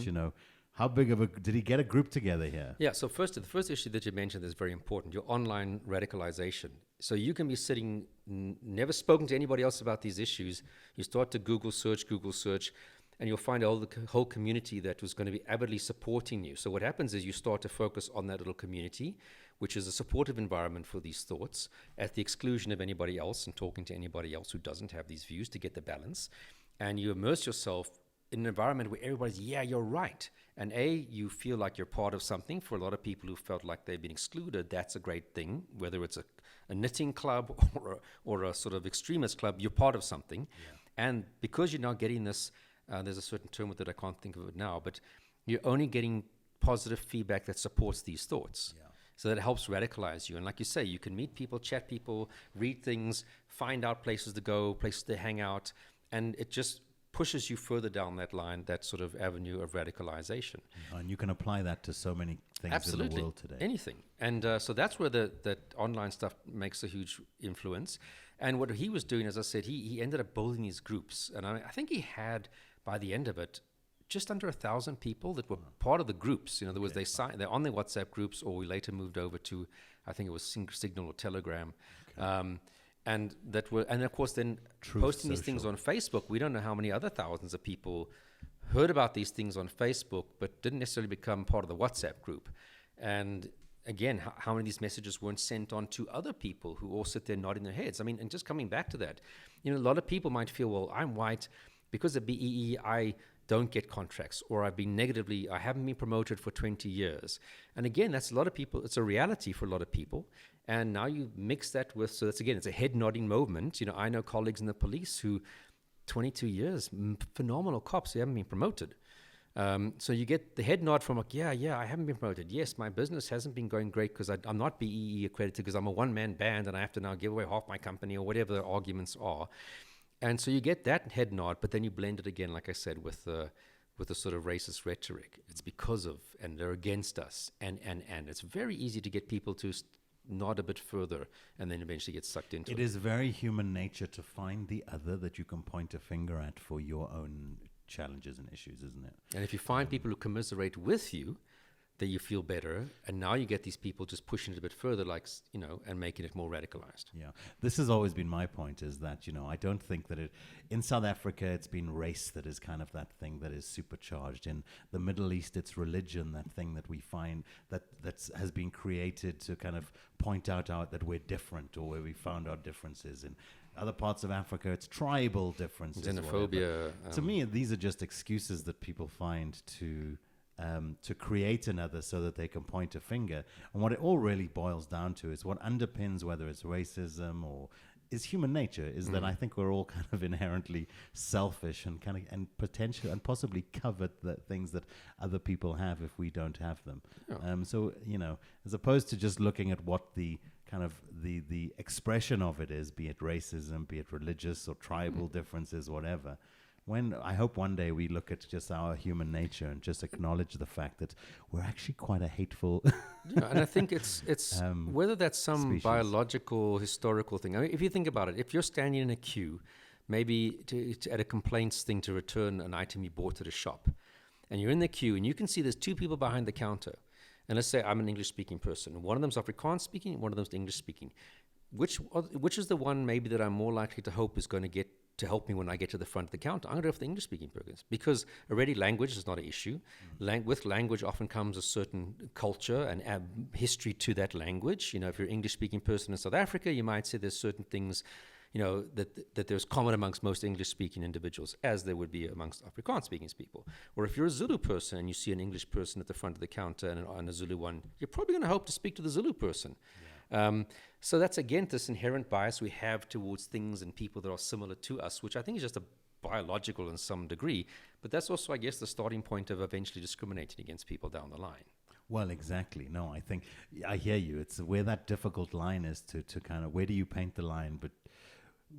how big of did he get a group together here? Yeah, so the first issue that you mentioned is very important, your online radicalization. So you can be sitting, never spoken to anybody else about these issues. You start to Google search, and you'll find the whole community that was going to be avidly supporting you. So what happens is you start to focus on that little community, which is a supportive environment for these thoughts, at the exclusion of anybody else and talking to anybody else who doesn't have these views to get the balance. And you immerse yourself in an environment where everybody's, yeah, you're right. And you feel like you're part of something. For a lot of people who felt like they've been excluded, that's a great thing. Whether it's a knitting club or a sort of extremist club, you're part of something. Yeah. And because you're now getting this, there's a certain term with it, I can't think of it now, but you're only getting positive feedback that supports these thoughts. Yeah. So that helps radicalize you. And like you say, you can meet people, chat people, read things, find out places to go, places to hang out, and it just pushes you further down that line, that sort of avenue of radicalization. And you can apply that to so many things in the world today. Anything. And so that's where that online stuff makes a huge influence. And what he was doing, as I said, he ended up building these groups. And I think he had, by the end of it, just under 1,000 people that were part of the groups. They're on the WhatsApp groups, or we later moved over to, I think it was Signal or Telegram. Okay. And of course then posting these things on Facebook, we don't know how many other thousands of people heard about these things on Facebook, but didn't necessarily become part of the WhatsApp group. And again, how many of these messages weren't sent on to other people who all sit there nodding their heads? I mean, and just coming back to that, a lot of people might feel, well, I'm white, because of BEE, I don't get contracts, or I haven't been promoted for 20 years. And again, that's a lot of people, it's a reality for a lot of people. And now you mix that with, so that's again, it's a head nodding movement. I know colleagues in the police who 22 years, phenomenal cops who haven't been promoted. So you get the head nod from like, yeah, I haven't been promoted. Yes, my business hasn't been going great because I'm not BEE accredited because I'm a one-man band and I have to now give away half my company or whatever the arguments are. And so you get that head nod, but then you blend it again, like I said, with the sort of racist rhetoric. It's because of, and they're against us. And it's very easy to get people to nod a bit further and then eventually get sucked into it. It is very human nature to find the other that you can point a finger at for your own challenges and issues, isn't it? And if you find people who commiserate with you, then you feel better. And now you get these people just pushing it a bit further, like, and making it more radicalized. Yeah. This has always been my point, is that, I don't think that in South Africa, it's been race that is kind of that thing that is supercharged. In the Middle East, it's religion, that thing that we find that has been created to kind of point out that we're different, or where we found our differences. In other parts of Africa, it's tribal differences. Xenophobia. To me, these are just excuses that people find to create another so that they can point a finger. And what it all really boils down to is what underpins whether it's racism or is human nature, is that I think we're all kind of inherently selfish and potentially and possibly covet the things that other people have if we don't have them. Yeah. So, as opposed to just looking at what the kind of the expression of it is, be it racism, be it religious or tribal differences, whatever. I hope one day we look at just our human nature and just acknowledge the fact that we're actually quite a hateful. Yeah, and I think it's whether that's some species. Biological, historical thing. I mean, if you think about it, if you're standing in a queue, maybe at a complaints thing to return an item you bought at a shop, and you're in the queue and you can see there's two people behind the counter. And let's say I'm an English-speaking person. One of them's Afrikaans-speaking, one of them's English-speaking. Which is the one maybe that I'm more likely to hope is going to get to help me when I get to the front of the counter? I'm going to go for the English-speaking person because already language is not an issue. With language often comes a certain culture and history to that language. If you're an English-speaking person in South Africa, you might say there's certain things, that there's common amongst most English-speaking individuals, as there would be amongst Afrikaans-speaking people. Or if you're a Zulu person and you see an English person at the front of the counter and a Zulu one, you're probably going to hope to speak to the Zulu person. Yeah. So that's, again, this inherent bias we have towards things and people that are similar to us, which I think is just a biological in some degree. But that's also, I guess, the starting point of eventually discriminating against people down the line. Well, exactly. No, I think I hear you. It's where that difficult line is to kind of, where do you paint the line, but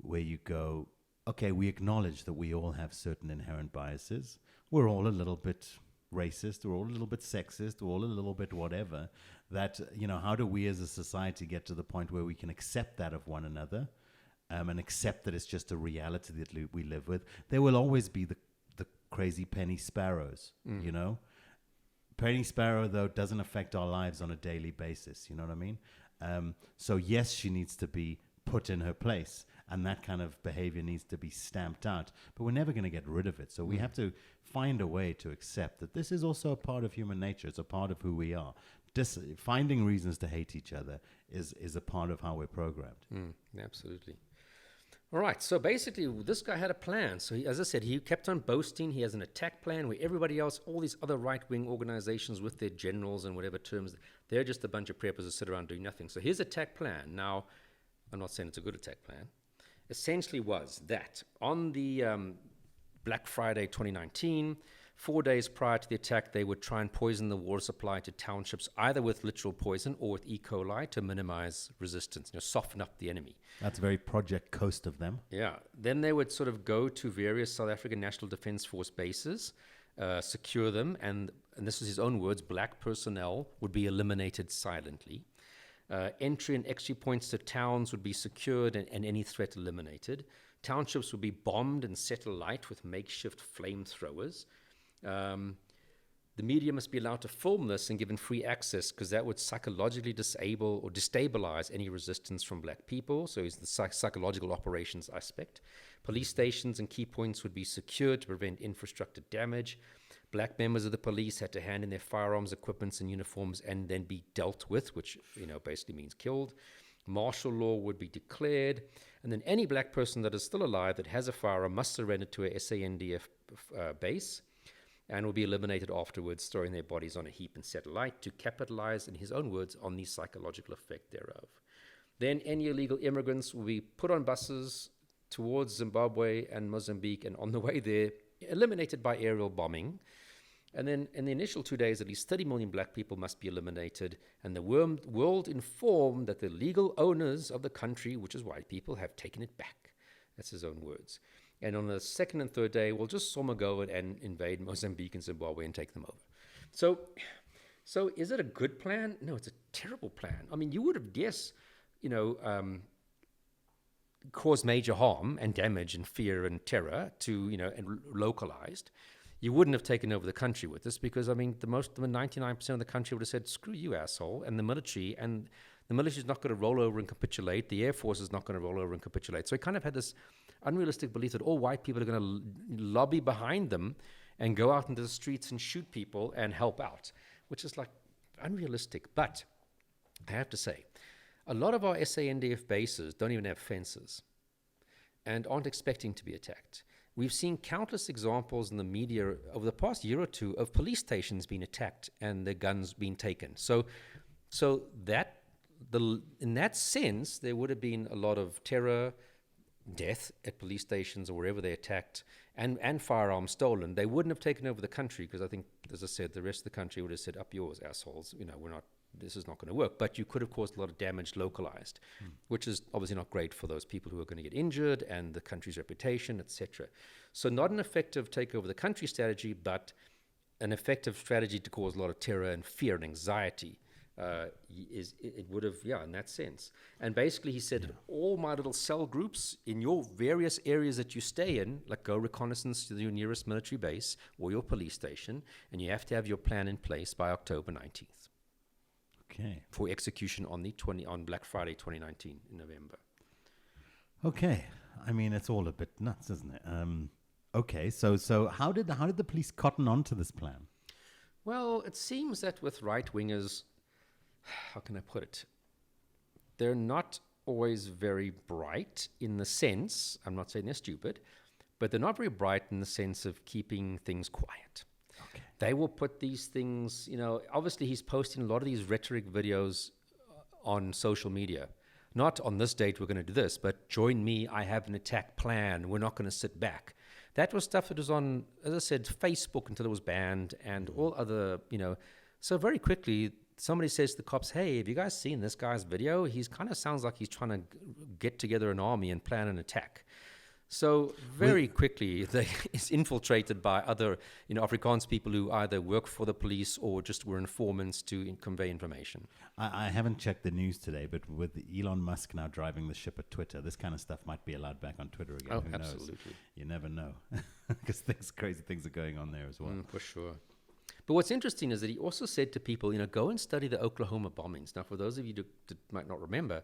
where you go, okay, we acknowledge that we all have certain inherent biases. We're all a little bit racist, we're all a little bit sexist, we're all a little bit whatever. That, how do we as a society get to the point where we can accept that of one another and accept that it's just a reality that we live with? There will always be the crazy penny sparrows, Penny sparrow, though, doesn't affect our lives on a daily basis, you know what I mean? So yes, she needs to be put in her place, and that kind of behavior needs to be stamped out, but we're never going to get rid of it. So we have to find a way to accept that this is also a part of human nature. It's a part of who we are. Finding reasons to hate each other is a part of how we're programmed. Absolutely. All right, so basically this guy had a plan. So as I said, he kept on boasting. He has an attack plan where everybody else, all these other right-wing organizations with their generals and whatever terms, they're just a bunch of preppers that sit around doing nothing. So his attack plan, now, I'm not saying it's a good attack plan, essentially was that on the Black Friday 2019, 4 days prior to the attack, they would try and poison the water supply to townships, either with literal poison or with E. coli to minimize resistance, soften up the enemy. That's very Project Coast of them. Yeah. Then they would sort of go to various South African National Defence Force bases, secure them, and this is his own words, black personnel would be eliminated silently. Entry and exit points to towns would be secured and any threat eliminated. Townships would be bombed and set alight with makeshift flamethrowers. The media must be allowed to film this and given free access because that would psychologically disable or destabilize any resistance from black people. So it's the psychological operations aspect. Police stations and key points would be secured to prevent infrastructure damage. Black members of the police had to hand in their firearms, equipments, and uniforms and then be dealt with, which basically means killed. Martial law would be declared, and then any black person that is still alive that has a firearm must surrender to a SANDF base and will be eliminated afterwards, throwing their bodies on a heap and set alight to capitalize, in his own words, on the psychological effect thereof. Then any illegal immigrants will be put on buses towards Zimbabwe and Mozambique, and on the way there, eliminated by aerial bombing. And then in the initial 2 days, at least 30 million black people must be eliminated, and the world informed that the legal owners of the country, which is white people, have taken it back. That's his own words. And on the second and third day, we'll just go and invade Mozambique and Zimbabwe and take them over. So is it a good plan? No, it's a terrible plan. I mean, you would have guessed, caused major harm and damage and fear and terror to, and localized. You wouldn't have taken over the country with this because, the 99% of the country would have said, screw you, asshole, and the military is not going to roll over and capitulate. The Air Force is not going to roll over and capitulate. So he kind of had this unrealistic belief that all white people are going to lobby behind them and go out into the streets and shoot people and help out, which is like unrealistic. But I have to say, a lot of our SANDF bases don't even have fences and aren't expecting to be attacked. We've seen countless examples in the media over the past year or two of police stations being attacked and their guns being taken. So that in that sense, there would have been a lot of terror, death at police stations or wherever they attacked, and firearms stolen. They wouldn't have taken over the country because I think, as I said, the rest of the country would have said, up yours, assholes. This is not going to work. But you could have caused a lot of damage localized, which is obviously not great for those people who are going to get injured and the country's reputation, etc. So not an effective take over the country strategy, but an effective strategy to cause a lot of terror and fear and anxiety. It would have, in that sense. And basically he said, all my little cell groups in your various areas that you stay in, like go reconnaissance to your nearest military base or your police station, and you have to have your plan in place by October 19th. Okay. For execution on Black Friday 2019 in November. Okay. It's all a bit nuts, isn't it? Okay. So how did the police cotton on to this plan? Well, it seems that with right-wingers, how can I put it? They're not always very bright in the sense, I'm not saying they're stupid, but they're not very bright in the sense of keeping things quiet. Okay. They will put these things, obviously he's posting a lot of these rhetoric videos on social media. Not on this date we're going to do this, but join me, I have an attack plan, we're not going to sit back. That was stuff that was on, as I said, Facebook until it was banned and all other, So very quickly, somebody says to the cops, hey, have you guys seen this guy's video? He kind of sounds like he's trying to get together an army and plan an attack. So very quickly, it's infiltrated by other, Afrikaans people who either work for the police or just were informants to convey information. I haven't checked the news today, but with Elon Musk now driving the ship at Twitter, this kind of stuff might be allowed back on Twitter again. Oh, Who absolutely. knows? You never know, because crazy things are going on there as well. For sure. But what's interesting is that he also said to people, go and study the Oklahoma bombings. Now, for those of you that might not remember,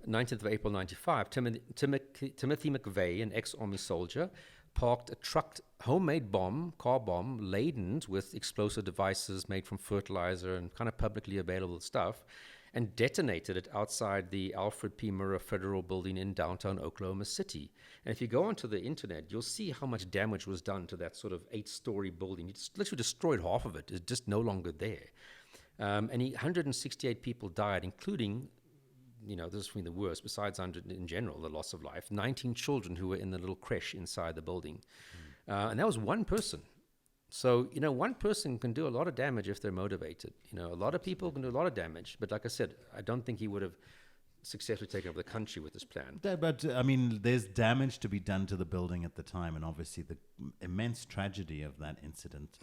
19th of April 95, Timothy McVeigh, an ex-army soldier, parked a trucked homemade car bomb laden with explosive devices made from fertilizer and kind of publicly available stuff, and detonated it outside the Alfred P. Murrah Federal Building in downtown Oklahoma City. And if you go onto the internet, you'll see how much damage was done to that sort of 8-story building. It literally destroyed half of it. It's just no longer there. And 168 people died, including, this is the worst, besides 100 in general, the loss of life, 19 children who were in the little creche inside the building. And that was one person. So, one person can do a lot of damage if they're motivated. A lot of people can do a lot of damage. But like I said, I don't think he would have successfully taken over the country with this plan. But, there's damage to be done to the building at the time. And obviously the immense tragedy of that incident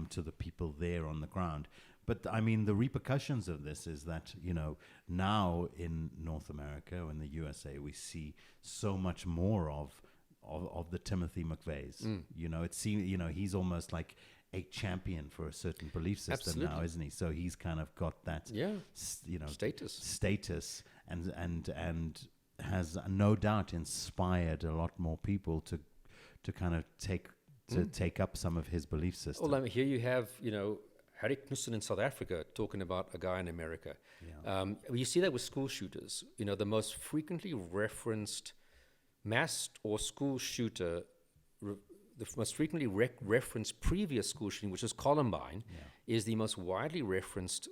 to the people there on the ground. But, the repercussions of this is that, now in North America or in the USA, we see so much more of the Timothy McVeighs. It seems, he's almost like a champion for a certain belief system now, isn't he? So he's kind of got that, status and has no doubt inspired a lot more people to kind of take up some of his belief system. Well, here you have, Harry Knoesen in South Africa talking about a guy in America. Yeah. You see that with school shooters. The most frequently referenced mass or school shooter, the most frequently referenced previous school shooting, which is Columbine, is the most widely referenced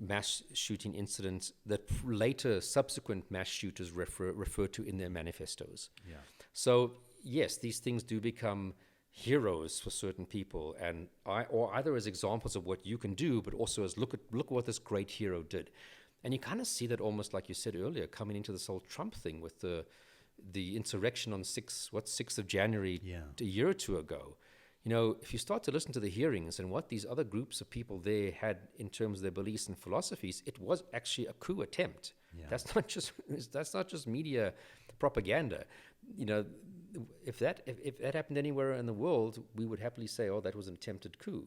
mass shooting incidents that later subsequent mass shooters refer to in their manifestos. Yeah. So yes, these things do become heroes for certain people, and or either as examples of what you can do, but also as look what this great hero did. And you kind of see that almost like you said earlier, coming into this whole Trump thing with the insurrection on 6th of January a year or two ago. You know, if you start to listen to the hearings and what these other groups of people there had in terms of their beliefs and philosophies, it was actually a coup attempt. Yeah. That's not just media propaganda. You know, if that happened anywhere in the world, we would happily say, "Oh, that was an attempted coup."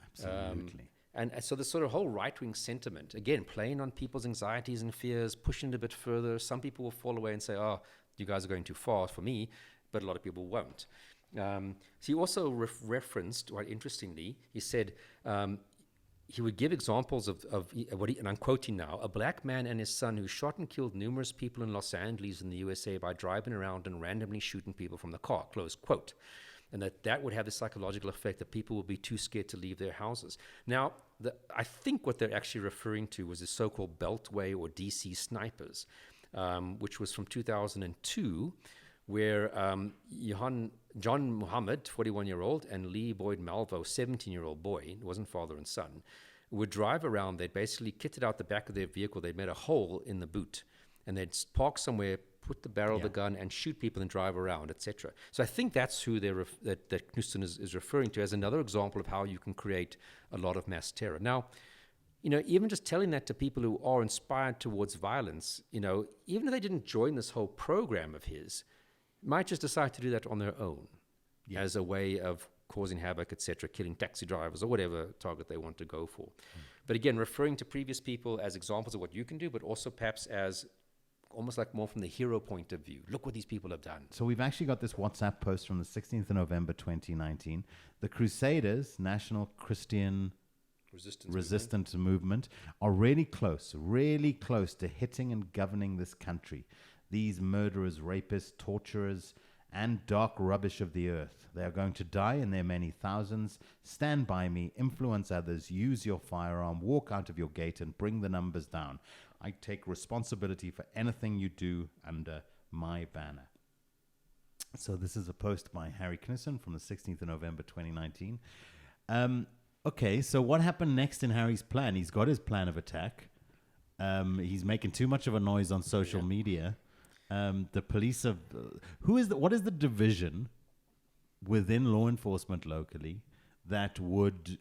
Absolutely. And so the sort of whole right-wing sentiment, again, playing on people's anxieties and fears, pushing it a bit further. Some people will fall away and say, "Oh, you guys are going too far for me," but a lot of people won't. So he also referenced, quite interestingly, he said he would give examples of what and I'm quoting now, a black man and his son who shot and killed numerous people in Los Angeles in the USA by driving around and randomly shooting people from the car, close quote. And that would have the psychological effect that people would be too scared to leave their houses. Now, I think what they're actually referring to was the so-called Beltway or DC snipers, which was from 2002, where John Muhammad, 41-year-old, and Lee Boyd Malvo, 17-year-old boy, it wasn't father and son, would drive around. They'd basically kitted out the back of their vehicle. They'd made a hole in the boot, and they'd park somewhere, put the barrel of the gun, and shoot people and drive around, etc. So I think that's who that Knoesen is referring to as another example of how you can create a lot of mass terror. Now, you know, even just telling that to people who are inspired towards violence, you know, even if they didn't join this whole program of his, might just decide to do that on their own as a way of causing havoc, etc., killing taxi drivers or whatever target they want to go for. But again, referring to previous people as examples of what you can do, but also perhaps as almost like more from the hero point of view. Look what these people have done. So we've actually got this WhatsApp post from the 16th of November 2019. The Crusaders, National Christian Resistance Movement, are really close to hitting and governing this country. These murderers, rapists, torturers, and dark rubbish of the earth. They are going to die in their many thousands. Stand by me, influence others, use your firearm, walk out of your gate and bring the numbers down. I take responsibility for anything you do under my banner. So this is a post by Harry Knoesen from the 16th of November 2019. Okay, so what happened next in Harry's plan? He's got his plan of attack. He's making too much of a noise on social media. The police have... what is the division within law enforcement locally that would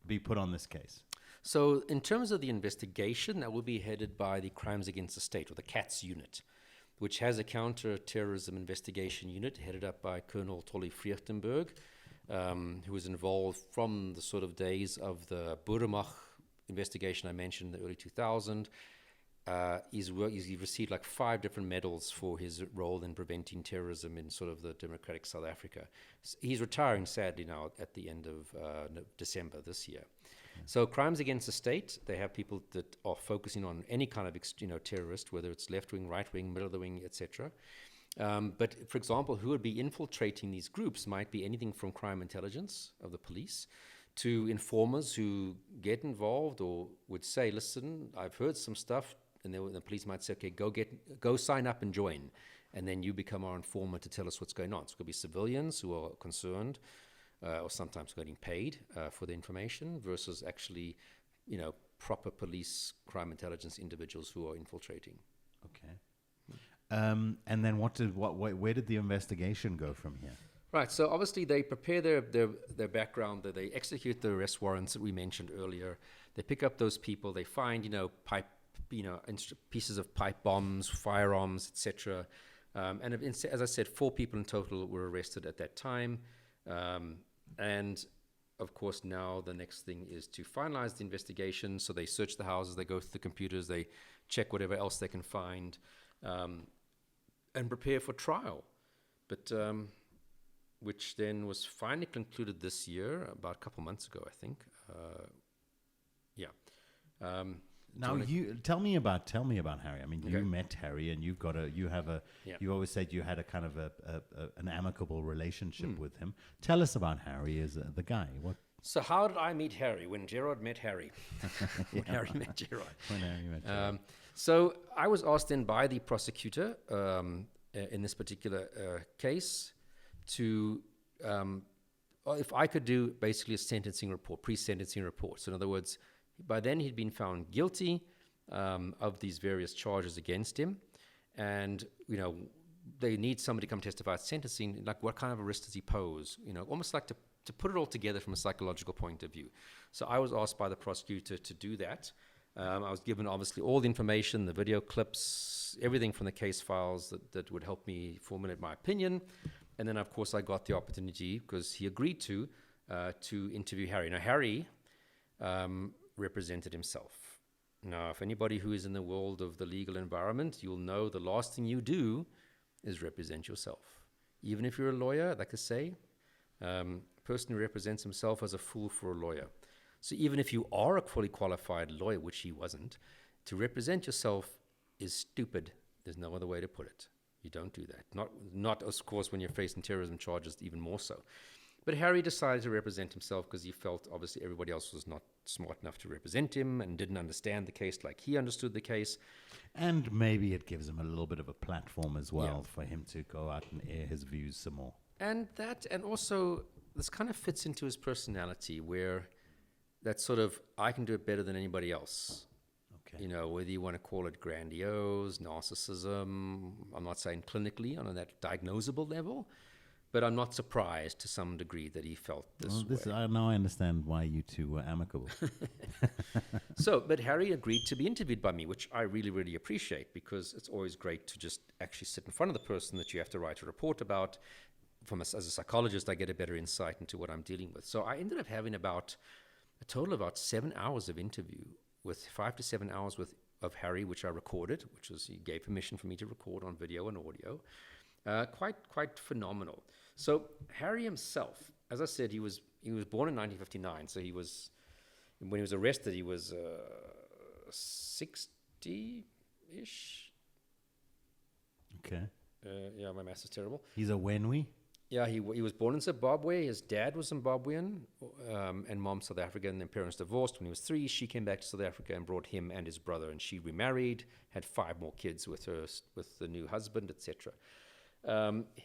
be put on this case? So in terms of the investigation, that will be headed by the Crimes Against the State, or the CATS unit, which has a counter-terrorism investigation unit headed up by Colonel Tolly Vreechtenberg, who was involved from the sort of days of the Buremach investigation I mentioned in the early 2000s. He's received like 5 different medals for his role in preventing terrorism in sort of the democratic South Africa. He's retiring, sadly, now at the end of December this year. So Crimes Against the State, they have people that are focusing on any kind of terrorist, whether it's left-wing, right-wing, middle of the wing, etc. But, for example, who would be infiltrating these groups might be anything from crime intelligence of the police to informers who get involved or would say, listen, I've heard some stuff, and the police might say, okay, go sign up and join, and then you become our informer to tell us what's going on. So it could be civilians who are concerned or sometimes getting paid for the information versus actually, proper police crime intelligence individuals who are infiltrating. Okay. And then where did the investigation go from here? Right, so obviously they prepare their background, they execute the arrest warrants that we mentioned earlier. They pick up those people, they find, pieces of pipe bombs, firearms, etc. And as I said, 4 people in total were arrested at that time. And of course, now the next thing is to finalize the investigation. So they search the houses, they go through the computers, they check whatever else they can find, and prepare for trial. But which then was finally concluded this year, about a couple months ago, I think. Now tell me about Harry. I mean, you met Harry, and you always said you had a kind of an amicable relationship with him. Tell us about Harry as the guy. So how did I meet Harry? When Gerard met Harry. When Harry met Gerard. When Harry met Gerard. So I was asked then by the prosecutor in this particular case to, if I could do basically a sentencing report, pre-sentencing report. So in other words, by then he'd been found guilty of these various charges against him. And, you know, they need somebody to come testify at sentencing. Like, what kind of a risk does he pose? You know, almost like to put it all together from a psychological point of view. So I was asked by the prosecutor to do that. I was given, obviously, all the information, the video clips, everything from the case files that would help me formulate my opinion. And then, of course, I got the opportunity, because he agreed to interview Harry. Now, Harry represented himself. Now, if anybody who is in the world of the legal environment, you'll know the last thing you do is represent yourself. Even if you're a lawyer, like I say, a person who represents himself as a fool for a lawyer. So even if you are a fully qualified lawyer, which he wasn't, to represent yourself is stupid. There's no other way to put it. You don't do that. Not of course, when you're facing terrorism charges, even more so. But Harry decided to represent himself because he felt obviously everybody else was not smart enough to represent him and didn't understand the case like he understood the case. And maybe it gives him a little bit of a platform as well for him to go out and air his views some more. And also this kind of fits into his personality, where that sort of, I can do it better than anybody else. Okay. You know, whether you want to call it grandiose, narcissism, I'm not saying clinically on that diagnosable level, but I'm not surprised to some degree that he felt this way. Now I understand why you two were amicable. But Harry agreed to be interviewed by me, which I really, really appreciate, because it's always great to just actually sit in front of the person that you have to write a report about. As a psychologist, I get a better insight into what I'm dealing with. So I ended up having a total of about 7 hours of interview, with 5 to 7 hours of Harry, which I recorded, he gave permission for me to record on video and audio. Quite phenomenal. So Harry himself, as I said, he was born in 1959. So when he was arrested, he was 60-ish. Okay. Yeah, my math is terrible. He's a Wenwi? Yeah, he was born in Zimbabwe. His dad was Zimbabwean, and mom South African. And their parents divorced when he was 3. She came back to South Africa and brought him and his brother, and she remarried, had 5 more kids with the new husband, etc.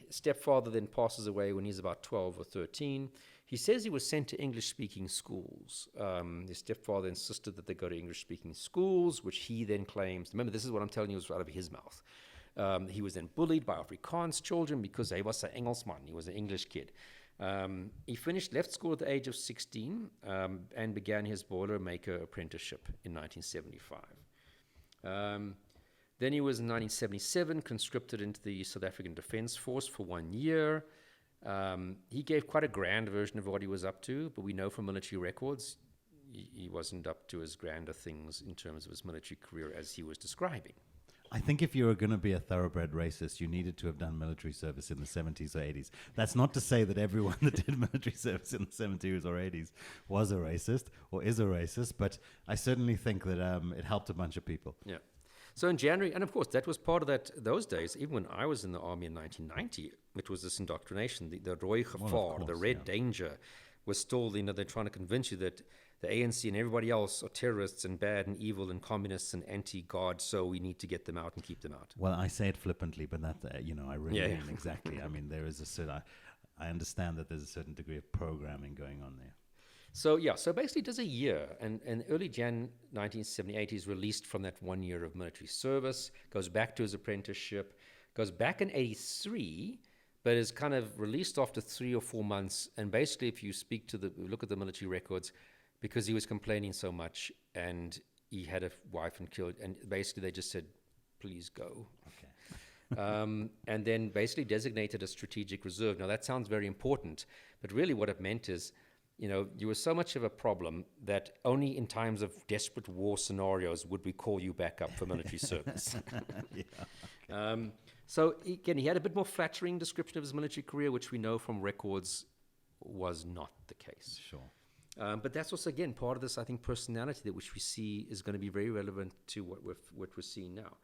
Stepfather then passes away when he's about 12 or 13. He says he was sent to English-speaking schools. His stepfather insisted that they go to English-speaking schools, which he then claims. Remember, this is what I'm telling you was out of his mouth. He was then bullied by Afrikaans children because he was an Engelsman. He was an English kid. He left school at the age of 16 and began his boilermaker apprenticeship in 1975. Then he was in 1977 conscripted into the South African Defence Force for 1 year. He gave quite a grand version of what he was up to, but we know from military records he wasn't up to as grand of things in terms of his military career as he was describing. I think if you were going to be a thoroughbred racist, you needed to have done military service in the 70s or 80s. That's not to say that everyone that did military service in the 70s or 80s was a racist or is a racist, but I certainly think that it helped a bunch of people. Yeah. So in January, and of course that was part of those days, even when I was in the army in 1990, it was this indoctrination, the Rooi Gevaar, the Red Danger was still, they're trying to convince you that the ANC and everybody else are terrorists and bad and evil and communists and anti-God, so we need to get them out and keep them out. Well, I say it flippantly, but that, I really mean exactly. I mean, there is a certain, I understand that there's a certain degree of programming going on there. So basically it does a year, and early Jan 1978 he's released from that 1 year of military service, goes back to his apprenticeship, goes back in 83, but is kind of released after 3 or 4 months, and basically if you look at the military records, because he was complaining so much and he had a wife and killed, and basically they just said, please go. Okay. And then basically designated a strategic reserve. Now that sounds very important, but really what it meant is, you were so much of a problem that only in times of desperate war scenarios would we call you back up for military service. Okay. So again, he had a bit more flattering description of his military career, which we know from records was not the case. Sure. But that's also, again, part of this, I think, personality that which we see is going to be very relevant to what we're seeing now.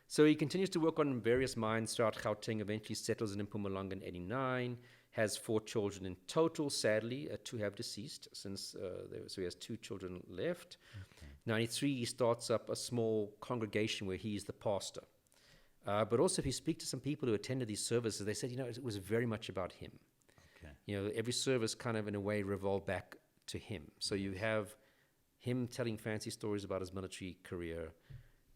So he continues to work on various mines throughout Gauteng, eventually settles in Mpumalanga in 89. has 4 children in total. Sadly, 2 have deceased since, so he has 2 children left. 93, he starts up a small congregation where he's the pastor. But also, if you speak to some people who attended these services, they said, it was very much about him. Okay. Every service kind of, in a way, revolved back to him. So you have him telling fancy stories about his military career,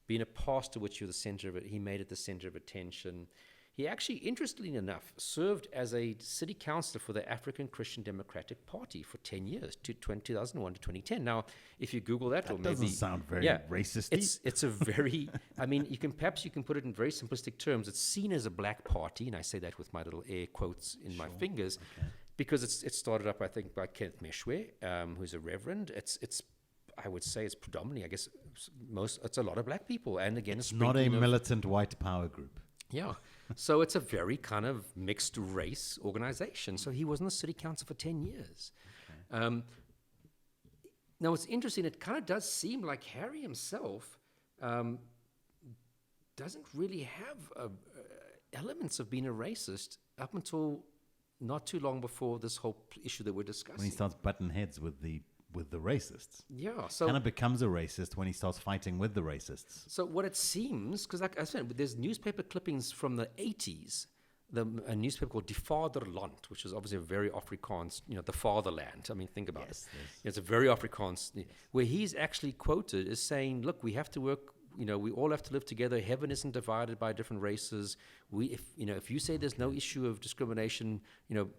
being a pastor, which you're the center of it. He made it the center of attention. He actually, interestingly enough, served as a city councillor for the African Christian Democratic Party for 10 years, 2001 to 2010. Now, if you Google that, or maybe doesn't sound very racist. It's a very, I mean, you can put it in very simplistic terms. It's seen as a black party, and I say that with my little air quotes in my fingers, because it started up, I think, by Kenneth Meshwe, who's a reverend. I would say it's predominantly, I guess, it's a lot of black people, and again, it's not a militant white power group. Yeah. So it's a very kind of mixed race organization. So he was on the city council for 10 years. Okay. Now, it's interesting. It kind of does seem like Harry himself doesn't really have elements of being a racist up until not too long before this whole issue that we're discussing. When he starts butting heads with the racists. Yeah. So kind of becomes a racist when he starts fighting with the racists. So what it seems, because like I said, there's newspaper clippings from the 80s, a newspaper called Die Vaderland, which is obviously a very Afrikaans, the fatherland. I mean, think about it. It's a very Afrikaans, where he's actually quoted as saying, look, we have to work, we all have to live together. Heaven isn't divided by different races. If you say there's no issue of discrimination,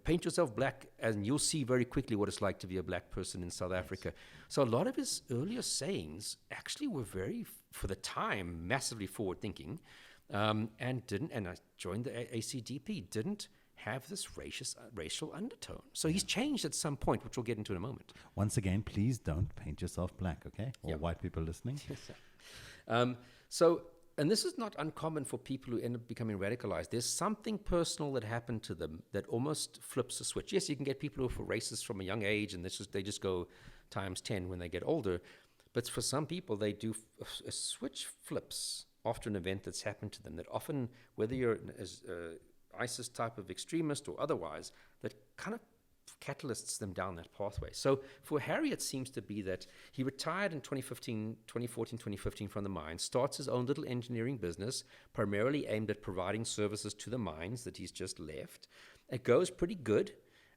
paint yourself black, and you'll see very quickly what it's like to be a black person in South Africa. So a lot of his earlier sayings actually were very, for the time, massively forward-thinking, and I joined the ACDP, didn't have this racial undertone. So he's changed at some point, which we'll get into in a moment. Once again, please don't paint yourself black, okay? Or white people listening. And this is not uncommon for people who end up becoming radicalized. There's something personal that happened to them that almost flips a switch. Yes, you can get people who are racist from a young age, and they just go times 10 when they get older. But for some people, they do a switch flips after an event that's happened to them. That often, whether you're an ISIS type of extremist or otherwise, that kind of catalysts them down that pathway. So for Harry, it seems to be that he retired in 2014, 2015 from the mines, starts his own little engineering business, primarily aimed at providing services to the mines that he's just left. It goes pretty good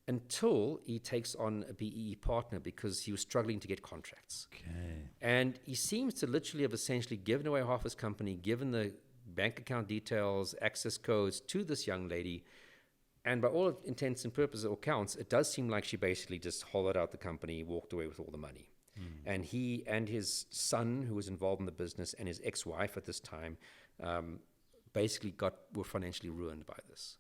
until he takes on a BEE partner because he was struggling to get contracts. Okay. And he seems to literally have essentially given away half his company, given the bank account details, access codes to this young lady. And by all intents and purposes or counts, it does seem like she basically just hollowed out the company, walked away with all the money. And he and his son, who was involved in the business, and his ex-wife at this time, basically were financially ruined by this.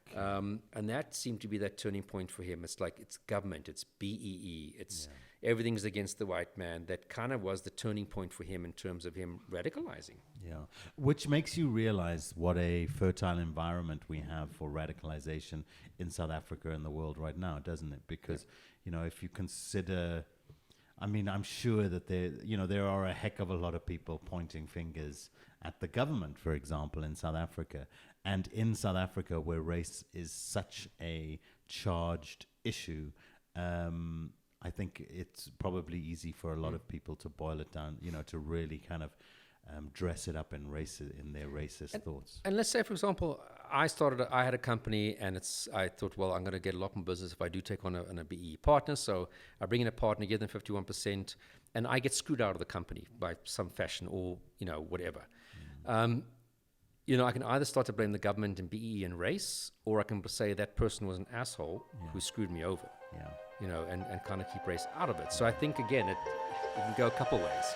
Okay. And that seemed to be that turning point for him. It's like, it's government, it's BEE, it's everything's against the white man. That kind of was the turning point for him in terms of him radicalizing. Yeah. Which makes you realize what a fertile environment we have for radicalization in South Africa and the world right now, doesn't it? Because, if you consider, I'm sure that there are a heck of a lot of people pointing fingers at the government, for example, in South Africa. And in South Africa, where race is such a charged issue, I think it's probably easy for a lot of people to boil it down, to really kind of dress it up in their racist thoughts. And let's say, for example, I had a company, and I thought, well, I'm going to get a lot more business if I do take on a BEE partner. So I bring in a partner, give them 51%, and I get screwed out of the company by some fashion or, whatever. I can either start to blame the government and BEE and race, or I can say that person was an asshole who screwed me over. Yeah. And kind of keep race out of it. So I think, again, it can go a couple ways.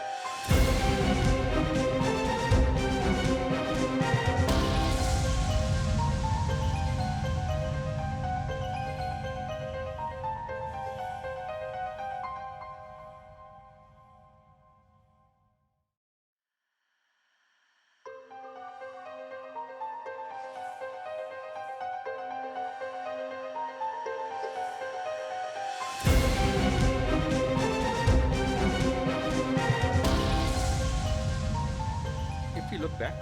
If you look back,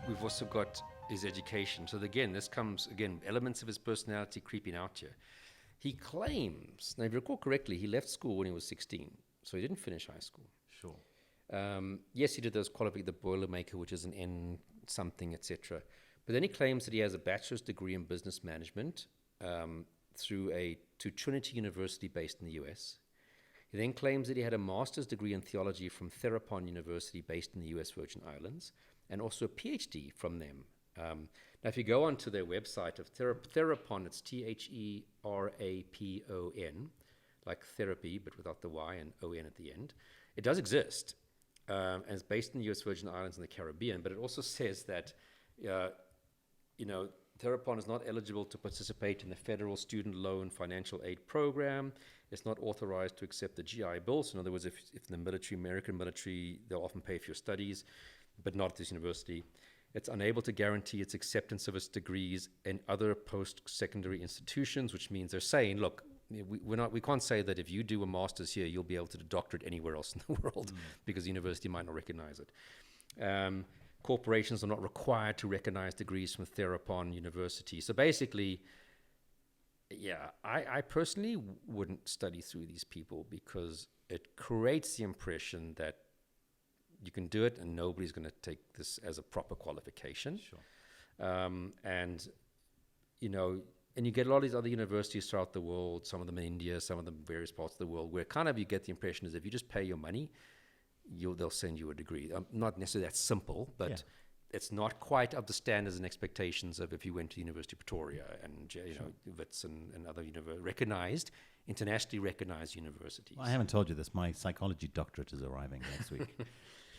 we've also got his education. So again, this comes, again, elements of his personality creeping out here. He claims, now if you recall correctly, he left school when he was 16, so he didn't finish high school. Sure. Yes, he did those qualifications, the Boilermaker, which is an N something, etc. But then he claims that he has a bachelor's degree in business management through Trinity University based in the US. He then claims that he had a master's degree in theology from Therapon University based in the US Virgin Islands, and also a PhD from them. Now, if you go onto their website of Therapon, it's THERAPON, like therapy, but without the Y and ON at the end. It does exist, and it's based in the US Virgin Islands and the Caribbean, but it also says that, Therapon is not eligible to participate in the federal student loan financial aid program. It's not authorized to accept the GI Bill. So in other words, if the military, American military, they'll often pay for your studies, but not at this university. It's unable to guarantee its acceptance of its degrees in other post-secondary institutions, which means they're saying, look, we can't say that if you do a master's here, you'll be able to do a doctorate anywhere else in the world because the university might not recognize it. Corporations are not required to recognize degrees from Therapon University. So basically, yeah, I personally wouldn't study through these people because it creates the impression that you can do it and nobody's going to take this as a proper qualification. Sure. And you get a lot of these other universities throughout the world, some of them in India, some of them in various parts of the world, where kind of you get the impression is if you just pay your money, they'll send you a degree. Not necessarily that simple, but it's not quite up to standards and expectations of if you went to the University of Pretoria and Wits and other internationally recognized universities. Well, I haven't told you this. My psychology doctorate is arriving next week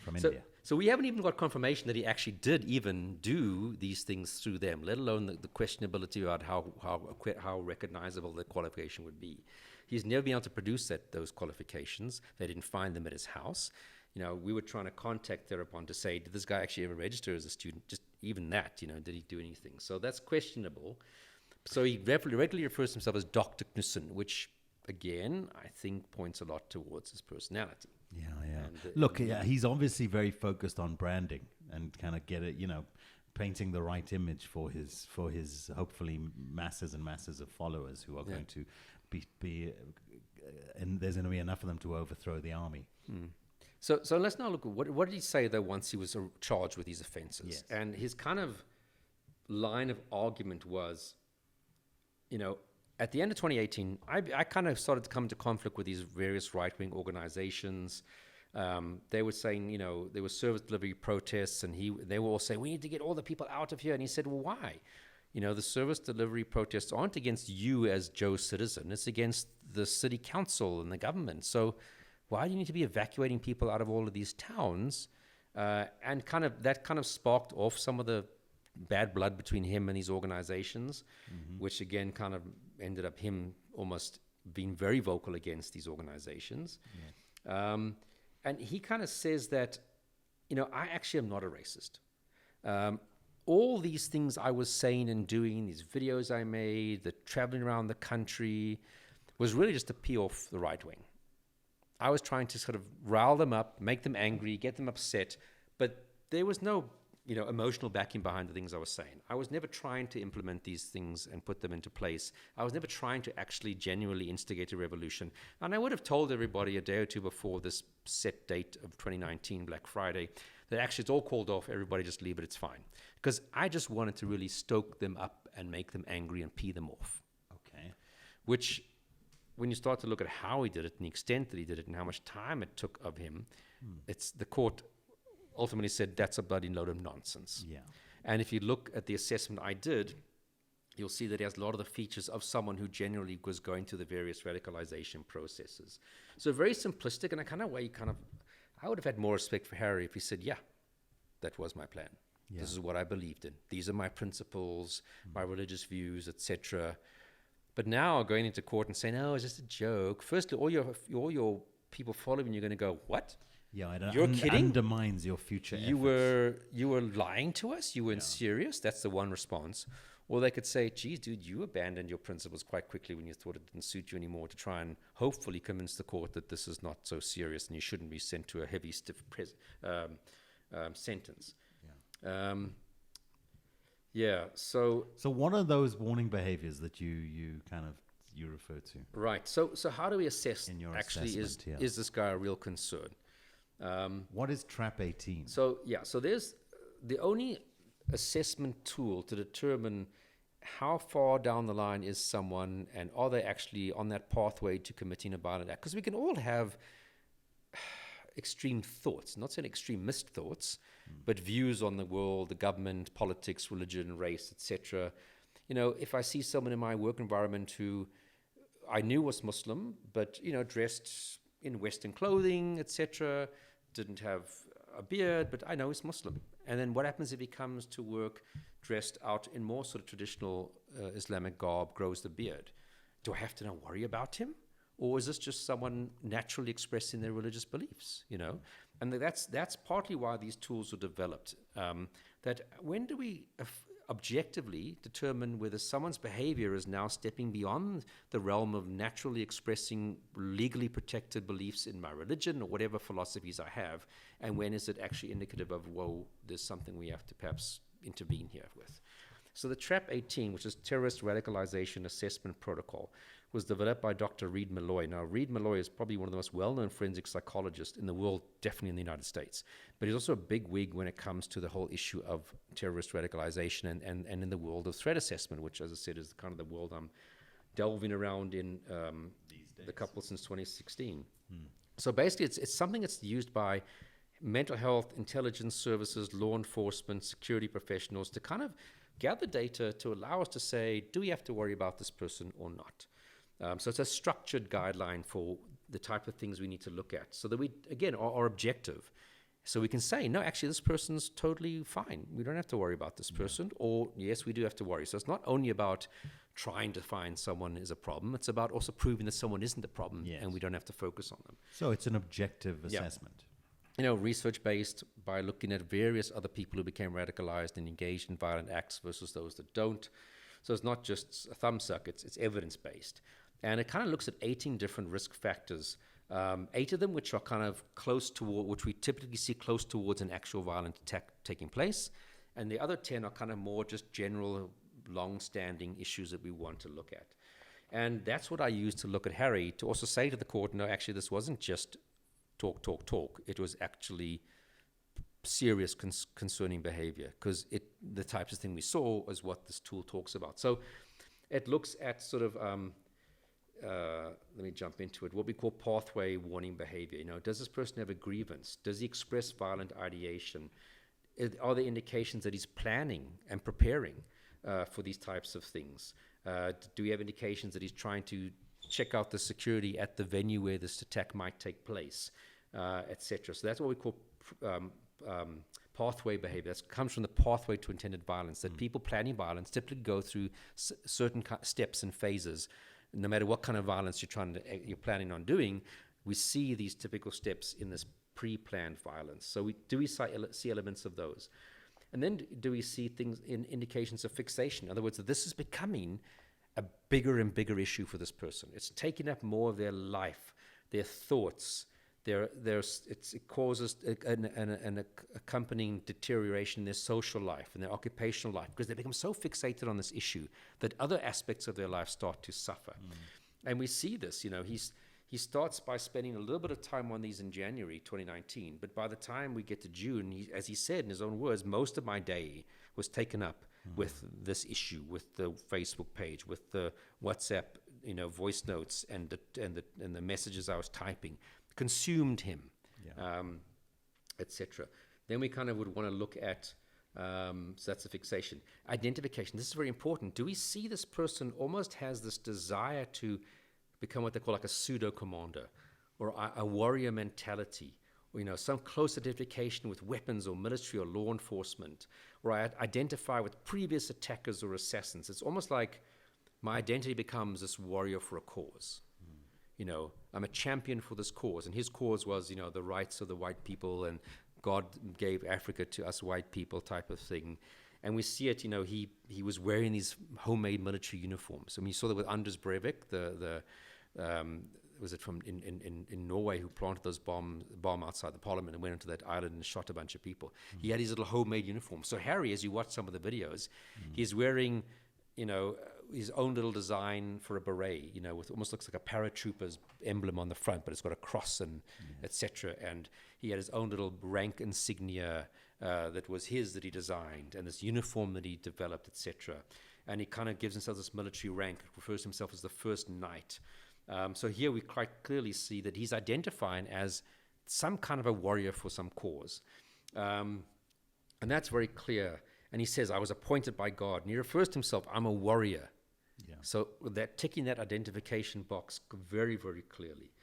from India. So we haven't even got confirmation that he actually did even do these things through them, let alone the questionability about how recognizable the qualification would be. He's never been able to produce those qualifications. They didn't find them at his house. We were trying to contact Therapon to say, did this guy actually ever register as a student? Just even that, did he do anything? So that's questionable. So he regularly refers to himself as Dr. Knoesen, which, again, I think points a lot towards his personality. Yeah. Look, he's obviously very focused on branding and kind of painting the right image for his hopefully masses and masses of followers who are going to be and there's going to be enough of them to overthrow the army. So let's now look at what did he say though once he was charged with these offenses? Yes. And his kind of line of argument was, at the end of 2018, I kind of started to come into conflict with these various right-wing organizations. They were saying, there were service delivery protests, and they were all saying, we need to get all the people out of here. And he said, well, why? The service delivery protests aren't against you as Joe citizen. It's against the city council and the government. So why do you need to be evacuating people out of all of these towns? And that kind of sparked off some of the bad blood between him and these organizations, which again kind of ended up him almost being very vocal against these organizations. Yeah. And he kind of says that, I actually am not a racist. All these things I was saying and doing, these videos I made, the traveling around the country, was really just to pee off the right wing. I was trying to sort of rile them up, make them angry, get them upset, but there was no emotional backing behind the things I was saying. I was never trying to implement these things and put them into place. I was never trying to actually genuinely instigate a revolution. And I would have told everybody a day or two before this set date of 2019, Black Friday, that actually it's all called off, everybody just leave it, it's fine. Because I just wanted to really stoke them up and make them angry and pee them off. Okay. Which, when you start to look at how he did it and the extent that he did it and how much time it took of him, it's the court ultimately said that's a bloody load of nonsense. Yeah. And if you look at the assessment I did, you'll see that he has a lot of the features of someone who generally was going through the various radicalization processes. So very simplistic, and I would have had more respect for Harry if he said, yeah, that was my plan. Yeah. This is what I believed in. These are my principles, my religious views, etc. But now going into court and saying, no, it's just a joke. Firstly, all your people following you are going to go, what? Yeah, you're kidding? Undermines your future efforts. You were lying to us? You weren't serious? That's the one response. Or they could say, geez, dude, you abandoned your principles quite quickly when you thought it didn't suit you anymore, to try and hopefully convince the court that this is not so serious and you shouldn't be sent to a heavy, stiff sentence. Yeah. Yeah. So what are those warning behaviors that you refer to? right. So how do we assess In your actually assessment, is this guy a real concern? What is Trap 18? So there's the only assessment tool to determine how far down the line is someone and are they actually on that pathway to committing a violent act? Because we can all have extreme thoughts, not saying extremist thoughts, but views on the world, the government, politics, religion, race, etc. If I see someone in my work environment who I knew was Muslim, but dressed in Western clothing, etc., didn't have a beard, but I know he's Muslim. And then what happens if he comes to work dressed out in more sort of traditional Islamic garb, grows the beard? Do I have to now worry about him? Or is this just someone naturally expressing their religious beliefs, And that's partly why these tools were developed. That when do we objectively determine whether someone's behavior is now stepping beyond the realm of naturally expressing legally protected beliefs in my religion or whatever philosophies I have, and when is it actually indicative of, whoa, there's something we have to perhaps intervene here with? So the TRAP 18, which is Terrorist Radicalization Assessment Protocol, was developed by Dr. Reed Malloy. Now, Reed Malloy is probably one of the most well-known forensic psychologists in the world, definitely in the United States. But he's also a big wig when it comes to the whole issue of terrorist radicalization and in the world of threat assessment, which, as I said, is kind of the world I'm delving around in the couple since 2016. So basically, it's something that's used by mental health, intelligence services, law enforcement, security professionals to kind of gather data to allow us to say, do we have to worry about this person or not? So it's a structured guideline for the type of things we need to look at so that we, again, are objective. So we can say, no, actually, this person's totally fine. We don't have to worry about this person. Or, yes, we do have to worry. So it's not only about trying to find someone is a problem. It's about also proving that someone isn't a problem, and we don't have to focus on them. So it's an objective assessment. Research-based by looking at various other people who became radicalized and engaged in violent acts versus those that don't. So it's not just a thumbsuck, it's evidence-based. And it kind of looks at 18 different risk factors, 8 of them which are kind of close toward, which we typically see close towards an actual violent attack taking place. And the other 10 are kind of more just general, long-standing issues that we want to look at. And that's what I used to look at Harry, to also say to the court, no, actually, this wasn't just talk. It was actually serious concerning behavior, because the types of thing we saw is what this tool talks about. So it looks at sort of, let me jump into it, what we call pathway warning behavior. Does this person have a grievance? Does he express violent ideation? Are there indications that he's planning and preparing for these types of things? Do we have indications that he's trying to check out the security at the venue where this attack might take place, etc.? So that's what we call pathway behavior. That comes from the pathway to intended violence, that people planning violence typically go through certain steps and phases. No matter what kind of violence you're planning on doing, we see these typical steps in this pre-planned violence. So we see elements of those. And then do we see things in indications of fixation? In other words, that this is becoming a bigger and bigger issue for this person. It's taking up more of their life, their thoughts. It causes an accompanying deterioration in their social life and their occupational life, because they become so fixated on this issue that other aspects of their life start to suffer. And we see this. He starts by spending a little bit of time on these in January 2019, but by the time we get to June, as he said in his own words, most of my day was taken up with this issue, with the Facebook page, with the WhatsApp, voice notes, and the messages I was typing. Consumed him, etc. Then we kind of would want to look at, so that's a fixation. Identification, this is very important. Do we see this person almost has this desire to become what they call like a pseudo-commander, or a warrior mentality, or some close identification with weapons or military or law enforcement, or I identify with previous attackers or assassins? It's almost like my identity becomes this warrior for a cause. I'm a champion for this cause. And his cause was, the rights of the white people, and God gave Africa to us white people type of thing. And we see it, he was wearing these homemade military uniforms. I mean, you saw that with Anders Breivik, was it from in Norway, who planted those bomb outside the parliament and went into that island and shot a bunch of people. He had his little homemade uniform. So Harry, as you watch some of the videos, he's wearing, his own little design for a beret, with almost looks like a paratrooper's emblem on the front, but it's got a cross and etc. And he had his own little rank insignia that was his, that he designed, and this uniform that he developed, etc. And he kind of gives himself this military rank, refers to himself as the first knight. So here we quite clearly see that he's identifying as some kind of a warrior for some cause. And that's very clear. And he says, I was appointed by God. And he refers to himself, I'm a warrior. Yeah. So that ticking that identification box very, very clearly.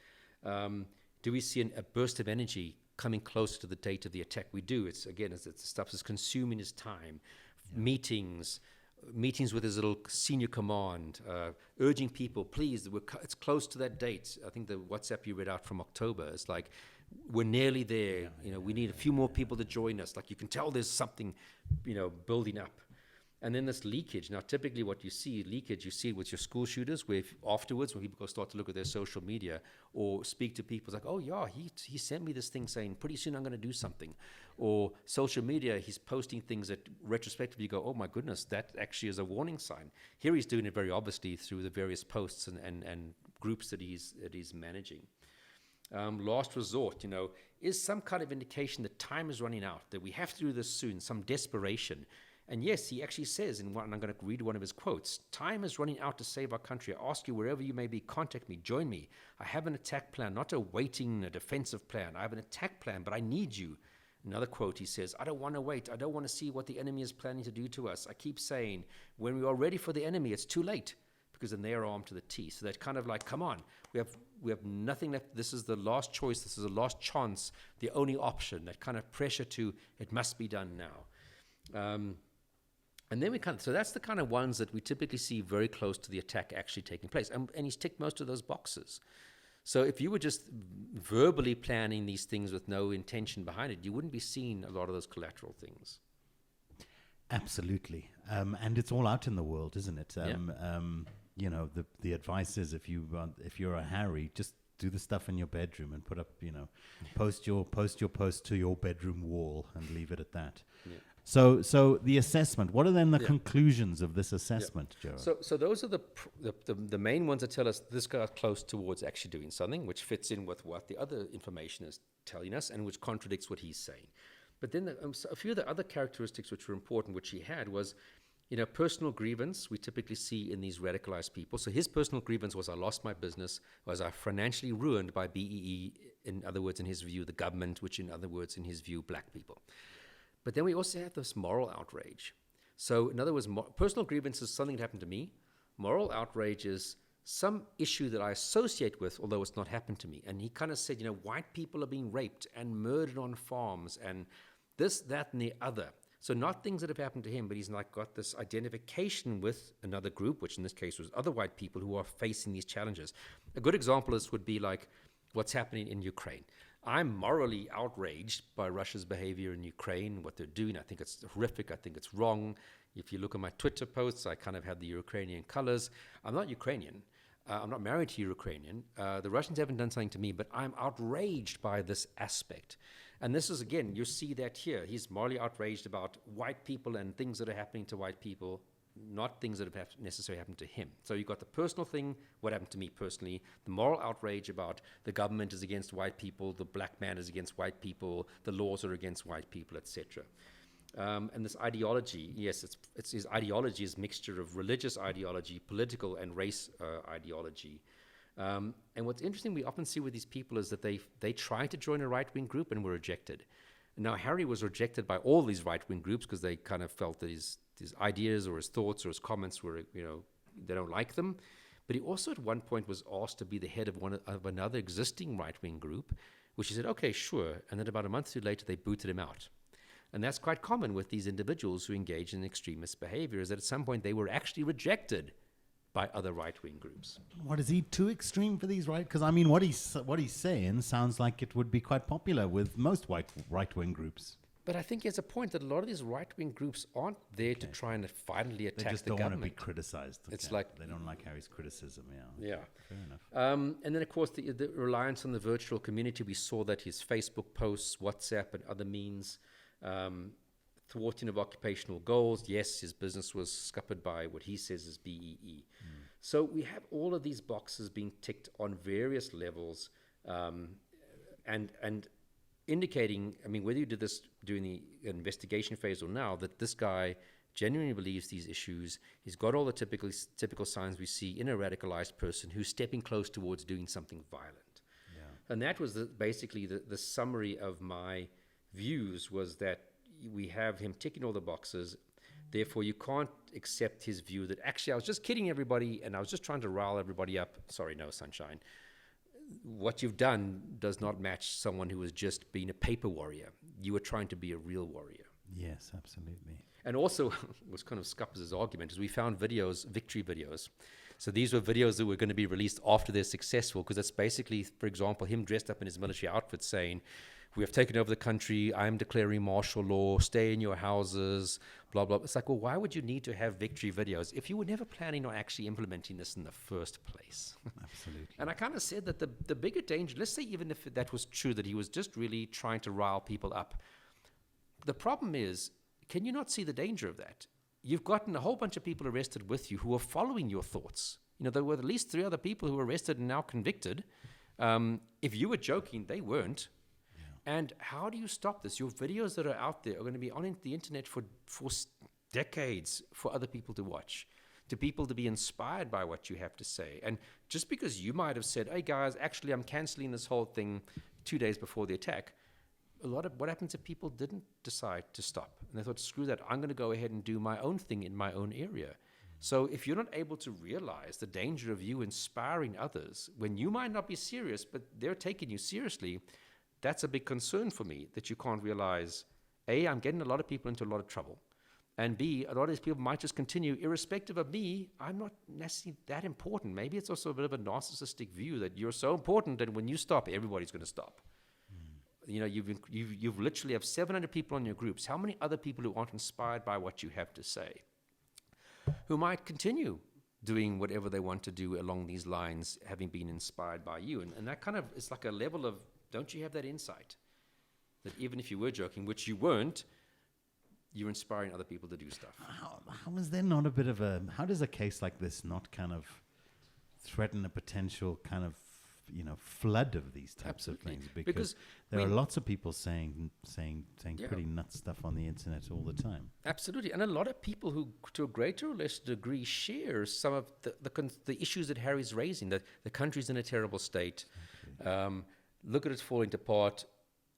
Do we see a burst of energy coming closer to the date of the attack? We do. It's stuff that's consuming his time. Meetings with his little senior command, urging people, please, it's close to that date. I think the WhatsApp you read out from October is like, we're nearly there. We need a few more people to join us. Like, you can tell there's something, building up. And then this leakage. Now, typically what you see, you see it with your school shooters, where afterwards, when people go start to look at their social media or speak to people, it's like, oh yeah, he sent me this thing saying, pretty soon I'm going to do something. Or social media, he's posting things that retrospectively you go, oh my goodness, that actually is a warning sign. Here he's doing it very obviously through the various posts and groups that he's managing. Last resort, is some kind of indication that time is running out, that we have to do this soon, some desperation. And yes, he actually says, and I'm going to read one of his quotes, time is running out to save our country. I ask you, wherever you may be, contact me, join me. I have an attack plan, not a defensive plan. I have an attack plan, but I need you. Another quote, he says, I don't want to wait. I don't want to see what the enemy is planning to do to us. I keep saying, when we are ready for the enemy, it's too late, because then they are armed to the teeth. So they're kind of like, come on, we have nothing left. This is the last choice. This is the last chance, the only option. That kind of pressure to, it must be done now. And then so that's the kind of ones that we typically see very close to the attack actually taking place. And he's ticked most of those boxes. So if you were just verbally planning these things with no intention behind it, you wouldn't be seeing a lot of those collateral things. Absolutely. And it's all out in the world, isn't it? The advice is, if you're a Harry, just do the stuff in your bedroom and put up, post your post to your bedroom wall and leave it at that. Yeah. So the assessment. What are then the conclusions of this assessment, Joe? So those are the main ones that tell us this got close towards actually doing something, which fits in with what the other information is telling us and which contradicts what he's saying. But then a few of the other characteristics which were important, which he had, was, personal grievance we typically see in these radicalized people. So his personal grievance was, I lost my business, was I financially ruined by BEE, in other words, in his view, the government, which in other words, in his view, black people. But then we also have this moral outrage. So in other words, personal grievance is something that happened to me. Moral outrage is some issue that I associate with, although it's not happened to me. And he kind of said, white people are being raped and murdered on farms and this, that, and the other. So not things that have happened to him, but he's like got this identification with another group, which in this case was other white people who are facing these challenges. A good example would be like what's happening in Ukraine. I'm morally outraged by Russia's behavior in Ukraine, what they're doing. I think it's horrific. I think it's wrong. If you look at my Twitter posts, I kind of have the Ukrainian colors. I'm not Ukrainian. I'm not married to a Ukrainian. The Russians haven't done something to me, but I'm outraged by this aspect. And this is, again, you see that here. He's morally outraged about white people and things that are happening to white people, not things that have necessarily happened to him. So you've got the personal thing, what happened to me personally, the moral outrage about the government is against white people, the black man is against white people, the laws are against white people, etc. And this ideology, yes, it's his ideology is a mixture of religious ideology, political and race ideology. And what's interesting we often see with these people is that they try to join a right-wing group and were rejected. Now, Harry was rejected by all these right-wing groups because they kind of felt that his ideas or his thoughts or his comments were, they don't like them. But he also at one point was asked to be the head of another existing right-wing group, which he said, okay, sure. And then about a month or two later, they booted him out. And that's quite common with these individuals who engage in extremist behavior, is that at some point they were actually rejected by other right-wing groups. What, is he too extreme for these right? Because I mean, what he's saying sounds like it would be quite popular with most right-wing groups. But I think he has a point that a lot of these right-wing groups aren't there to try and finally attack the government. They just don't want to be criticized. It's like they don't like Harry's criticism. Yeah. Yeah. Fair enough. And then, of course, the reliance on the virtual community. We saw that his Facebook posts, WhatsApp, and other means, thwarting of occupational goals. Yes, his business was scuppered by what he says is BEE. So we have all of these boxes being ticked on various levels, and indicating, I mean, whether you did this during the investigation phase or now, that this guy genuinely believes these issues. He's got all the typical signs we see in a radicalized person who's stepping close towards doing something violent. Yeah. And that was basically the summary of my views, was that we have him ticking all the boxes. Therefore, you can't accept his view that actually I was just kidding everybody and I was just trying to rile everybody up. Sorry, no, sunshine. What you've done does not match someone who has just been a paper warrior. You were trying to be a real warrior. Yes, absolutely. And also, was kind of Scuppers' argument, is we found videos, victory videos. So these were videos that were going to be released after they're successful, because it's basically, for example, him dressed up in his military outfit saying, we have taken over the country, I am declaring martial law, stay in your houses, blah, blah. It's like, well, why would you need to have victory videos if you were never planning on actually implementing this in the first place? Absolutely. And I kind of said that the bigger danger, let's say even if that was true, that he was just really trying to rile people up, the problem is, can you not see the danger of that? You've gotten a whole bunch of people arrested with you who are following your thoughts. You know, there were at least 3 other people who were arrested and now convicted. If you were joking, they weren't. And how do you stop this? Your videos that are out there are going to be on the internet for decades for other people to watch, to people to be inspired by what you have to say. And just because you might have said, hey guys, actually I'm canceling this whole thing 2 days before the attack, a lot of what happens if people didn't decide to stop and they thought, screw that, I'm going to go ahead and do my own thing in my own area. So if you're not able to realize the danger of you inspiring others when you might not be serious, but they're taking you seriously, that's a big concern for me, that you can't realize, A, I'm getting a lot of people into a lot of trouble, and B, a lot of these people might just continue, irrespective of me, I'm not necessarily that important. Maybe it's also a bit of a narcissistic view that you're so important that when you stop, everybody's going to stop. You know, you've literally have 700 people on your groups. How many other people who aren't inspired by what you have to say, who might continue doing whatever they want to do along these lines, having been inspired by you? And that kind of is like a level of, don't you have that insight? That even if you were joking, which you weren't, you're inspiring other people to do stuff. How is there not a bit of a, how does a case like this not kind of threaten a potential kind of, you know, flood of these types of things? Because there are lots of people saying pretty nuts stuff on the internet all the time. Absolutely. And a lot of people who, to a greater or less degree, share some of the issues that Harry's raising, that the country's in a terrible state. Look at it falling apart.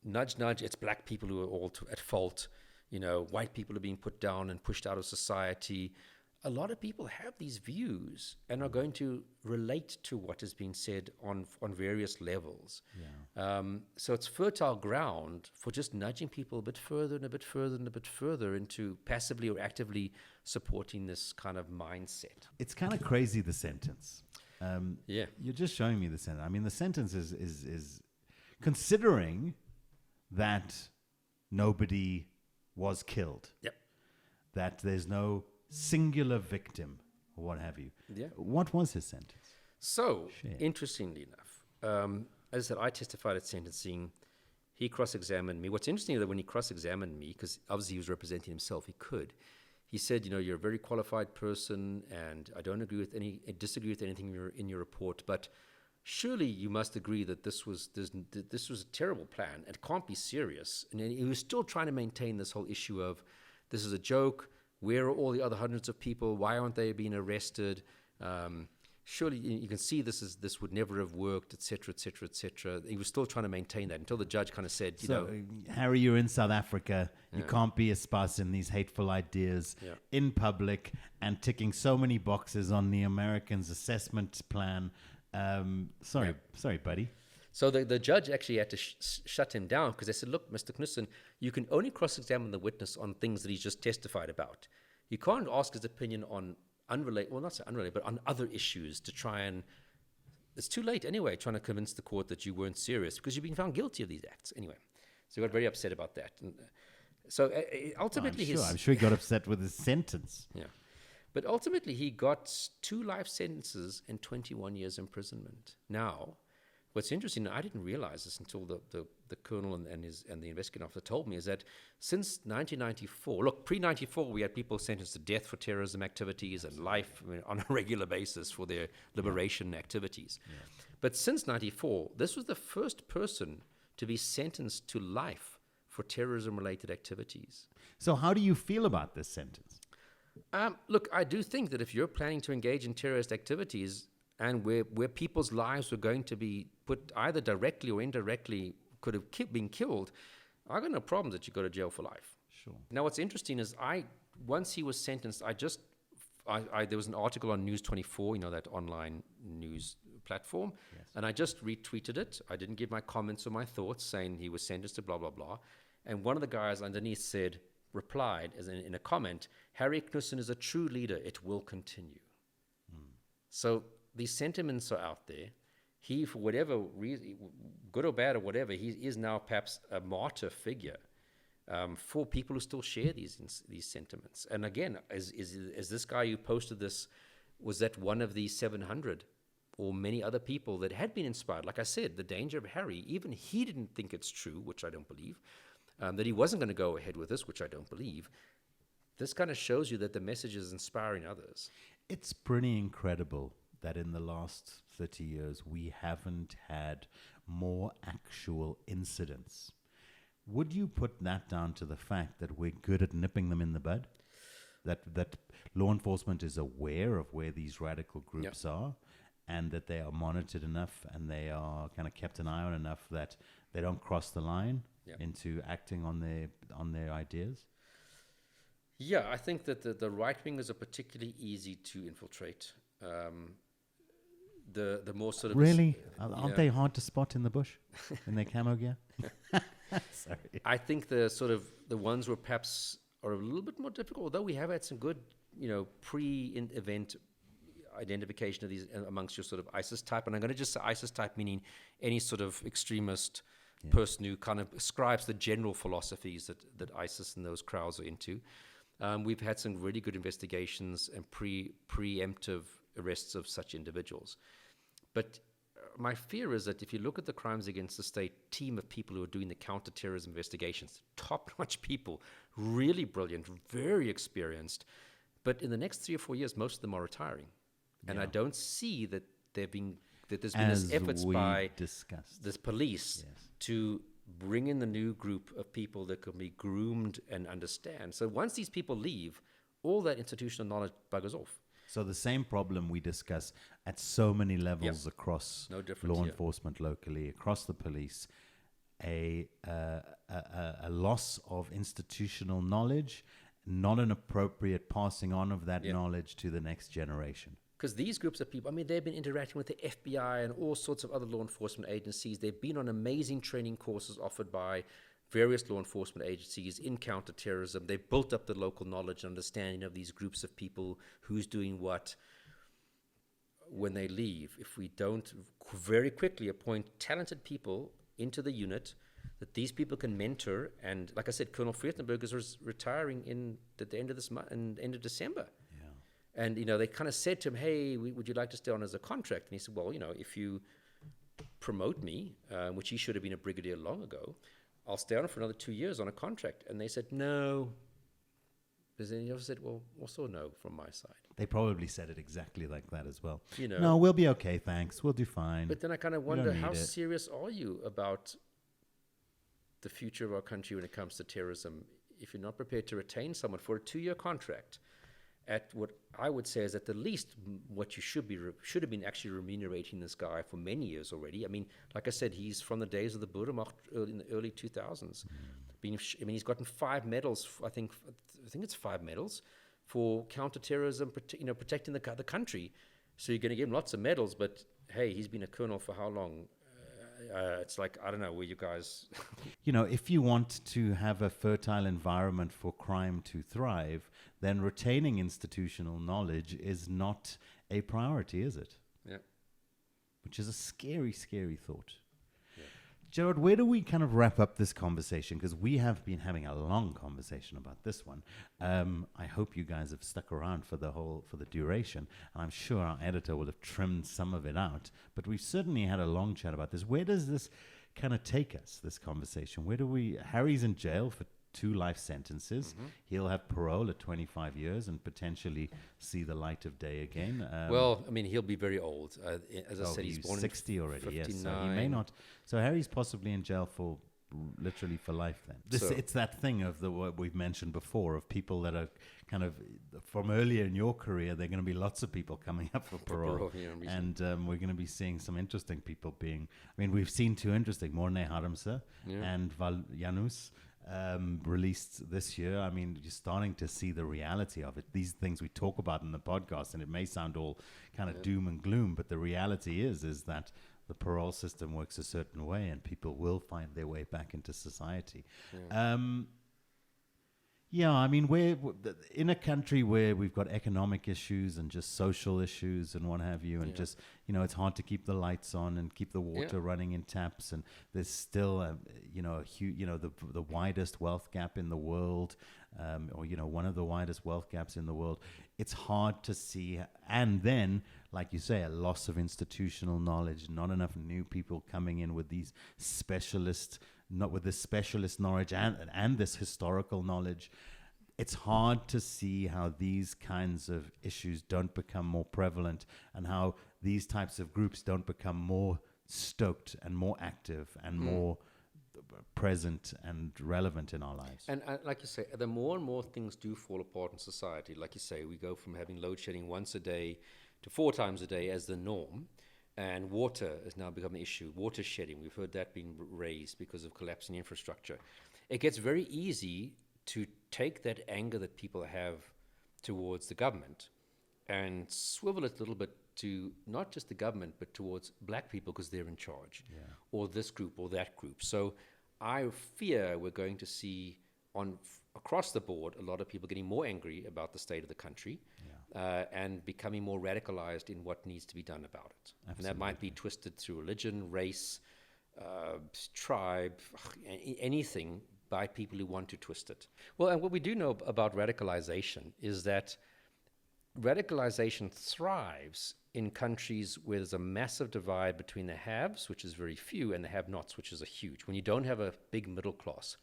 Nudge, nudge. It's black people who are all at fault. You know, white people are being put down and pushed out of society. A lot of people have these views and are going to relate to what has been said on various levels. Yeah. So it's fertile ground for just nudging people a bit further and a bit further and a bit further into passively or actively supporting this kind of mindset. It's kind of crazy, the sentence. Yeah. You're just showing me the sentence. I mean, the sentence is considering that nobody was killed. Yep. That there's no singular victim or what have you. Yeah. What was his sentence? So, interestingly enough, as I said, I testified at sentencing. He cross-examined me. What's interesting is that when he cross-examined me, because obviously he was representing himself, he said, you know, you're a very qualified person, and I don't disagree with anything in your report, but surely you must agree that this was a terrible plan. It can't be serious. And he was still trying to maintain this whole issue of, this is a joke. Where are all the other hundreds of people? Why aren't they being arrested? Surely you can see this would never have worked, et cetera, et cetera, et cetera. He was still trying to maintain that until the judge kind of said, Harry, you're in South Africa. You can't be espousing these hateful ideas in public and ticking so many boxes on the Americans' assessment plan. Sorry, buddy. So the judge actually had to shut him down because they said, look, Mr. Knoesen, you can only cross-examine the witness on things that he's just testified about. You can't ask his opinion on but on other issues to try and, it's too late anyway, trying to convince the court that you weren't serious because you've been found guilty of these acts. Anyway, so he got very upset about that. So ultimately, I'm sure he got upset with his sentence. Yeah. But ultimately, he got 2 life sentences and 21 years imprisonment. Now, what's interesting, I didn't realize this until the colonel and the investigating officer told me, is that since 1994, look, pre-94, we had people sentenced to death for terrorism activities and life on a regular basis for their liberation activities. Yeah. But since 94, this was the first person to be sentenced to life for terrorism-related activities. So how do you feel about this sentence? Look, I do think that if you're planning to engage in terrorist activities and where people's lives were going to be put either directly or indirectly could have been killed, I got no problem that you go to jail for life. Sure. Now, what's interesting is once he was sentenced, there was an article on News 24, that online news platform, yes. And I just retweeted it. I didn't give my comments or my thoughts saying he was sentenced to blah, blah, blah. And one of the guys underneath replied as in a comment, Harry Knoesen is a true leader. It will continue. So these sentiments are out there. He, for whatever reason, good or bad or whatever, he is now perhaps a martyr figure for people who still share these sentiments. And again, as this guy who posted this, was that one of the 700 or many other people that had been inspired? Like I said, the danger of Harry, even he didn't think it's true, which I don't believe, that he wasn't going to go ahead with this, which I don't believe. This kind of shows you that the message is inspiring others. It's pretty incredible that in the last 30 years, we haven't had more actual incidents. Would you put that down to the fact that we're good at nipping them in the bud? That law enforcement is aware of where these radical groups are, and that they are monitored enough and they are kind of kept an eye on enough that they don't cross the line into acting on their ideas? Yeah, I think that the right wingers are particularly easy to infiltrate. The more sort of really aren't they hard to spot in the bush in their camo gear? Sorry. I think the ones were perhaps are a little bit more difficult. Although we have had some good pre-event identification of these amongst your sort of ISIS type, and I'm going to just say ISIS type meaning any sort of extremist person who kind of ascribes the general philosophies that ISIS and those crowds are into. We've had some really good investigations and preemptive arrests of such individuals. But my fear is that if you look at the crimes against the state team of people who are doing the counterterrorism investigations, top-notch people, really brilliant, very experienced, but in the next 3 or 4 years, most of them are retiring. And I don't see that there's been this efforts by the police to bring in the new group of people that can be groomed and understand. So once these people leave, all that institutional knowledge buggers off. So the same problem we discuss at so many levels across law enforcement locally, across the police, a loss of institutional knowledge, not an appropriate passing on of that knowledge to the next generation. Because these groups of people, they've been interacting with the FBI and all sorts of other law enforcement agencies. They've been on amazing training courses offered by various law enforcement agencies in counterterrorism. They've built up the local knowledge and understanding of these groups of people, who's doing what. When they leave, if we don't very quickly appoint talented people into the unit that these people can mentor, and like I said, Colonel Friedenberg is retiring at the end of this month, and end of December. And, they kind of said to him, hey, would you like to stay on as a contract? And he said, well, if you promote me, which he should have been a brigadier long ago, I'll stay on for another 2 years on a contract. And they said, no. But then he also said, well, also no from my side. They probably said it exactly like that as well. You No, we'll be okay, thanks. We'll do fine. But then I kind of wonder, how serious are you about the future of our country when it comes to terrorism if you're not prepared to retain someone for a 2-year contract at what I would say is at the least what you should have been actually remunerating this guy for many years already. I mean, like I said, he's from the days of the Burgermacht in the early 2000s. He's gotten 5 medals. I think it's 5 medals for counterterrorism, protecting the country. So you're going to give him lots of medals, but hey, he's been a colonel for how long? It's like, I don't know, where you guys... if you want to have a fertile environment for crime to thrive, then retaining institutional knowledge is not a priority, is it? Yeah. Which is a scary, scary thought. Yeah. Gerard, where do we kind of wrap up this conversation? Because we have been having a long conversation about this one. I hope you guys have stuck around for the duration. And I'm sure our editor will have trimmed some of it out. But we've certainly had a long chat about this. Where does this kind of take us, this conversation? Harry's in jail for 2 life sentences. Mm-hmm. He'll have parole at 25 years and potentially see the light of day again. Well, I mean, he'll be very old. As I said, he's born 60 already, 59. yes. So he may not. So Harry's possibly in jail for literally for life then. It's that thing of what we've mentioned before of people that are kind of from earlier in your career, there are going to be lots of people coming up for parole. And we're going to be seeing some interesting people we've seen 2 interesting, Morne Haramsa and Val Janus. Released this year. I mean, you're starting to see the reality of it. These things we talk about in the podcast, and it may sound all kind of doom and gloom, but the reality is that the parole system works a certain way, and people will find their way back into society. We're in a country where we've got economic issues and just social issues and what have you, and just, it's hard to keep the lights on and keep the water running in taps, and there's still, the widest wealth gap in the world, one of the widest wealth gaps in the world. It's hard to see, and then, like you say, a loss of institutional knowledge, not enough new people coming in with these not with this specialist knowledge and this historical knowledge. It's hard to see how these kinds of issues don't become more prevalent and how these types of groups don't become more stoked and more active and more present and relevant in our lives. And like you say, the more and more things do fall apart in society, like you say, we go from having load shedding once a day to 4 times a day as the norm. And water has now become an issue. Water shedding, we've heard that being raised because of collapsing infrastructure. It gets very easy to take that anger that people have towards the government and swivel it a little bit to not just the government, but towards black people because they're in charge, or this group or that group. So I fear we're going to see across the board a lot of people getting more angry about the state of the country. And becoming more radicalized in what needs to be done about it. Absolutely. And that might be twisted through religion, race, tribe, anything by people who want to twist it. Well, and what we do know about radicalization is that radicalization thrives in countries where there's a massive divide between the haves, which is very few, and the have-nots, which is a huge, when you don't have a big middle class.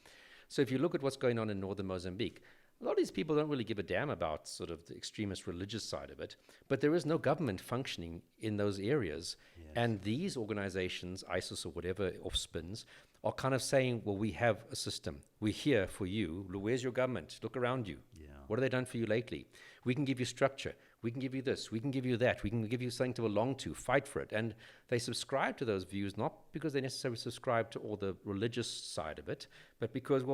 So if you look at what's going on in northern Mozambique, a lot of these people don't really give a damn about sort of the extremist religious side of it, but there is no government functioning in those areas. Yes. And these organizations, ISIS or whatever offspins, are kind of saying, well, we have a system. We're here for you. Where's your government? Look around you. Yeah. What have they done for you lately? We can give you structure. We can give you this. We can give you that. We can give you something to belong to. Fight for it. And they subscribe to those views, not because they necessarily subscribe to all the religious side of it, but because,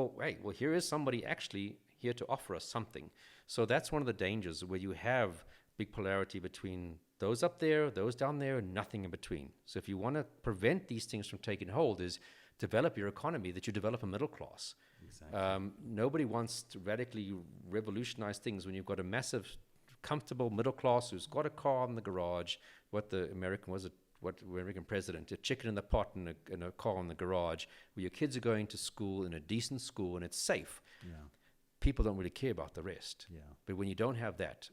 here is somebody actually here to offer us something. So that's one of the dangers where you have big polarity between those up there, those down there, and nothing in between. So if you want to prevent these things from taking hold is develop your economy, that you develop a middle class. Exactly. Nobody wants to radically revolutionize things when you've got a massive, comfortable middle class who's got a car in the garage, what the American president, a chicken in the pot and a car in the garage, where your kids are going to school in a decent school and it's safe. Yeah. People don't really care about the rest. Yeah. But when you don't have that,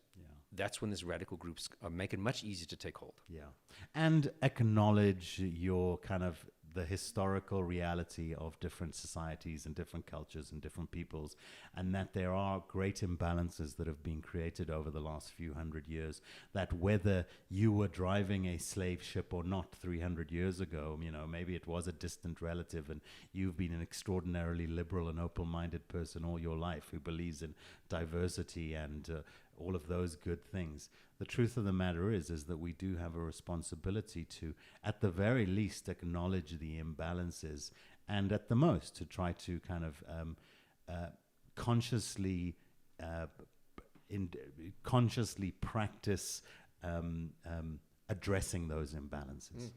that's when these radical groups make it much easier to take hold. Yeah. And acknowledge your kind of the historical reality of different societies and different cultures and different peoples, and that there are great imbalances that have been created over the last few hundred years, that whether you were driving a slave ship or not 300 years ago, maybe it was a distant relative and you've been an extraordinarily liberal and open-minded person all your life who believes in diversity and all of those good things. The truth of the matter is that we do have a responsibility to, at the very least, acknowledge the imbalances, and at the most, to try to kind of consciously practice addressing those imbalances.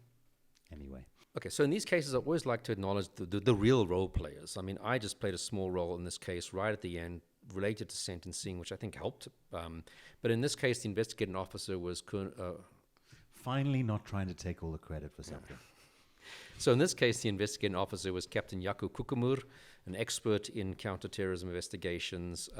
Anyway. Okay, so in these cases, I always like to acknowledge the real role players. I mean, I just played a small role in this case right at the end, related to sentencing, which I think helped. But in this case, the investigating officer was... finally not trying to take all the credit for something. So in this case, the investigating officer was Captain Jaco Kukumur, an expert in counterterrorism investigations,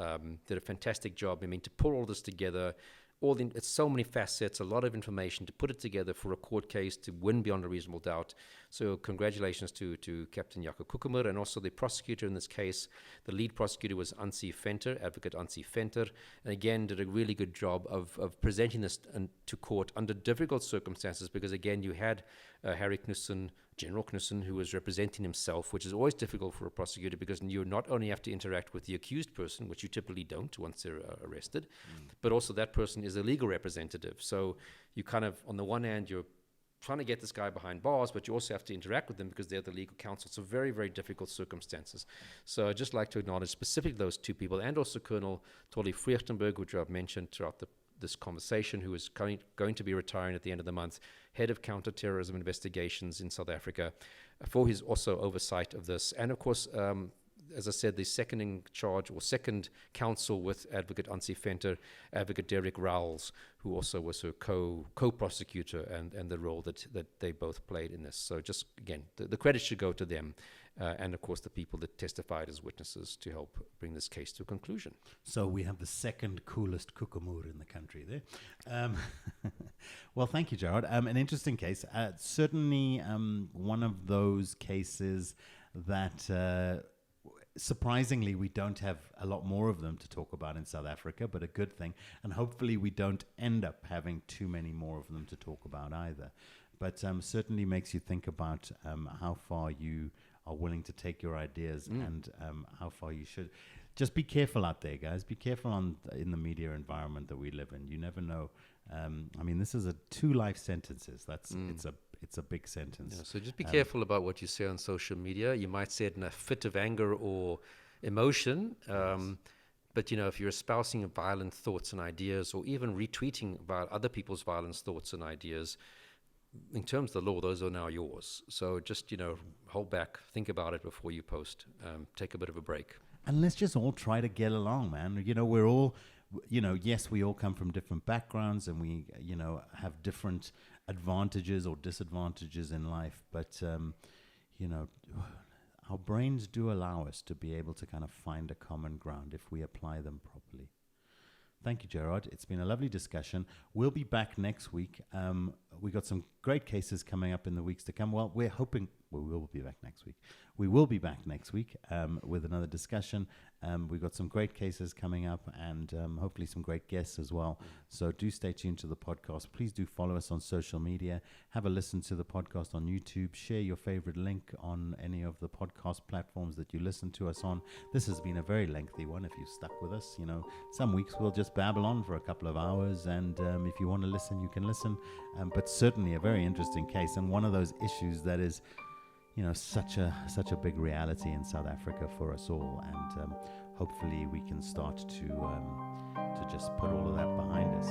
did a fantastic job. I mean, to pull all this together, it's so many facets, a lot of information to put it together for a court case to win beyond a reasonable doubt. So congratulations to Captain Jaco Kukumur, and also the prosecutor in this case. The lead prosecutor was Ansi Venter, Advocate Ansi Venter, and again did a really good job of presenting this to court under difficult circumstances, because again you had Harry Knoesen, General Knoesen, who was representing himself, which is always difficult for a prosecutor, because you not only have to interact with the accused person, which you typically don't once they're arrested, but also that person is a legal representative. So you kind of, on the one hand, you're trying to get this guy behind bars, but you also have to interact with them because they're the legal counsel. So very, very difficult circumstances. So I'd just like to acknowledge specifically those two people, and also Colonel Tolly Friechtenberg, which I've mentioned throughout this conversation, who is going to be retiring at the end of the month, head of counterterrorism investigations in South Africa, for his also oversight of this. And of course, as I said, the second in charge, or second counsel with Advocate Ansi Venter, Advocate Derek Rowles, who also was her co-prosecutor, and the role that they both played in this. So just, again, the credit should go to them. And of course the people that testified as witnesses to help bring this case to a conclusion. So we have the second coolest Kukumur in the country there. Well, thank you, Gerard. An interesting case. Certainly one of those cases that surprisingly we don't have a lot more of them to talk about in South Africa, but a good thing. And hopefully we don't end up having too many more of them to talk about either. But certainly makes you think about how far you are willing to take your ideas and how far you should. Just be careful out there, guys. Be careful in the media environment that we live in. You never know. I mean, this is 2 life sentences. It's a big sentence. Yeah, so just be careful about what you say on social media. You might say it in a fit of anger or emotion. But, if you're espousing violent thoughts and ideas, or even retweeting about other people's violent thoughts and ideas, in terms of the law, those are now yours. So just, hold back, think about it before you post, take a bit of a break. And let's just all try to get along, man. We're all, yes, we all come from different backgrounds, and we, have different advantages or disadvantages in life. But, our brains do allow us to be able to kind of find a common ground if we apply them properly. Thank you, Gerard. It's been a lovely discussion. We'll be back next week. We got some great cases coming up in the weeks to come. Well, we're hoping we will be back next week. We will be back next week with another discussion. We've got some great cases coming up, and hopefully some great guests as well. So do stay tuned to the podcast. Please do follow us on social media. Have a listen to the podcast on YouTube. Share your favorite link on any of the podcast platforms that you listen to us on. This has been a very lengthy one. If you've stuck with us, some weeks we'll just babble on for a couple of hours, and if you want to listen, you can listen. But certainly a very interesting case, and one of those issues that is, such a big reality in South Africa for us all, and hopefully we can start to just put all of that behind us,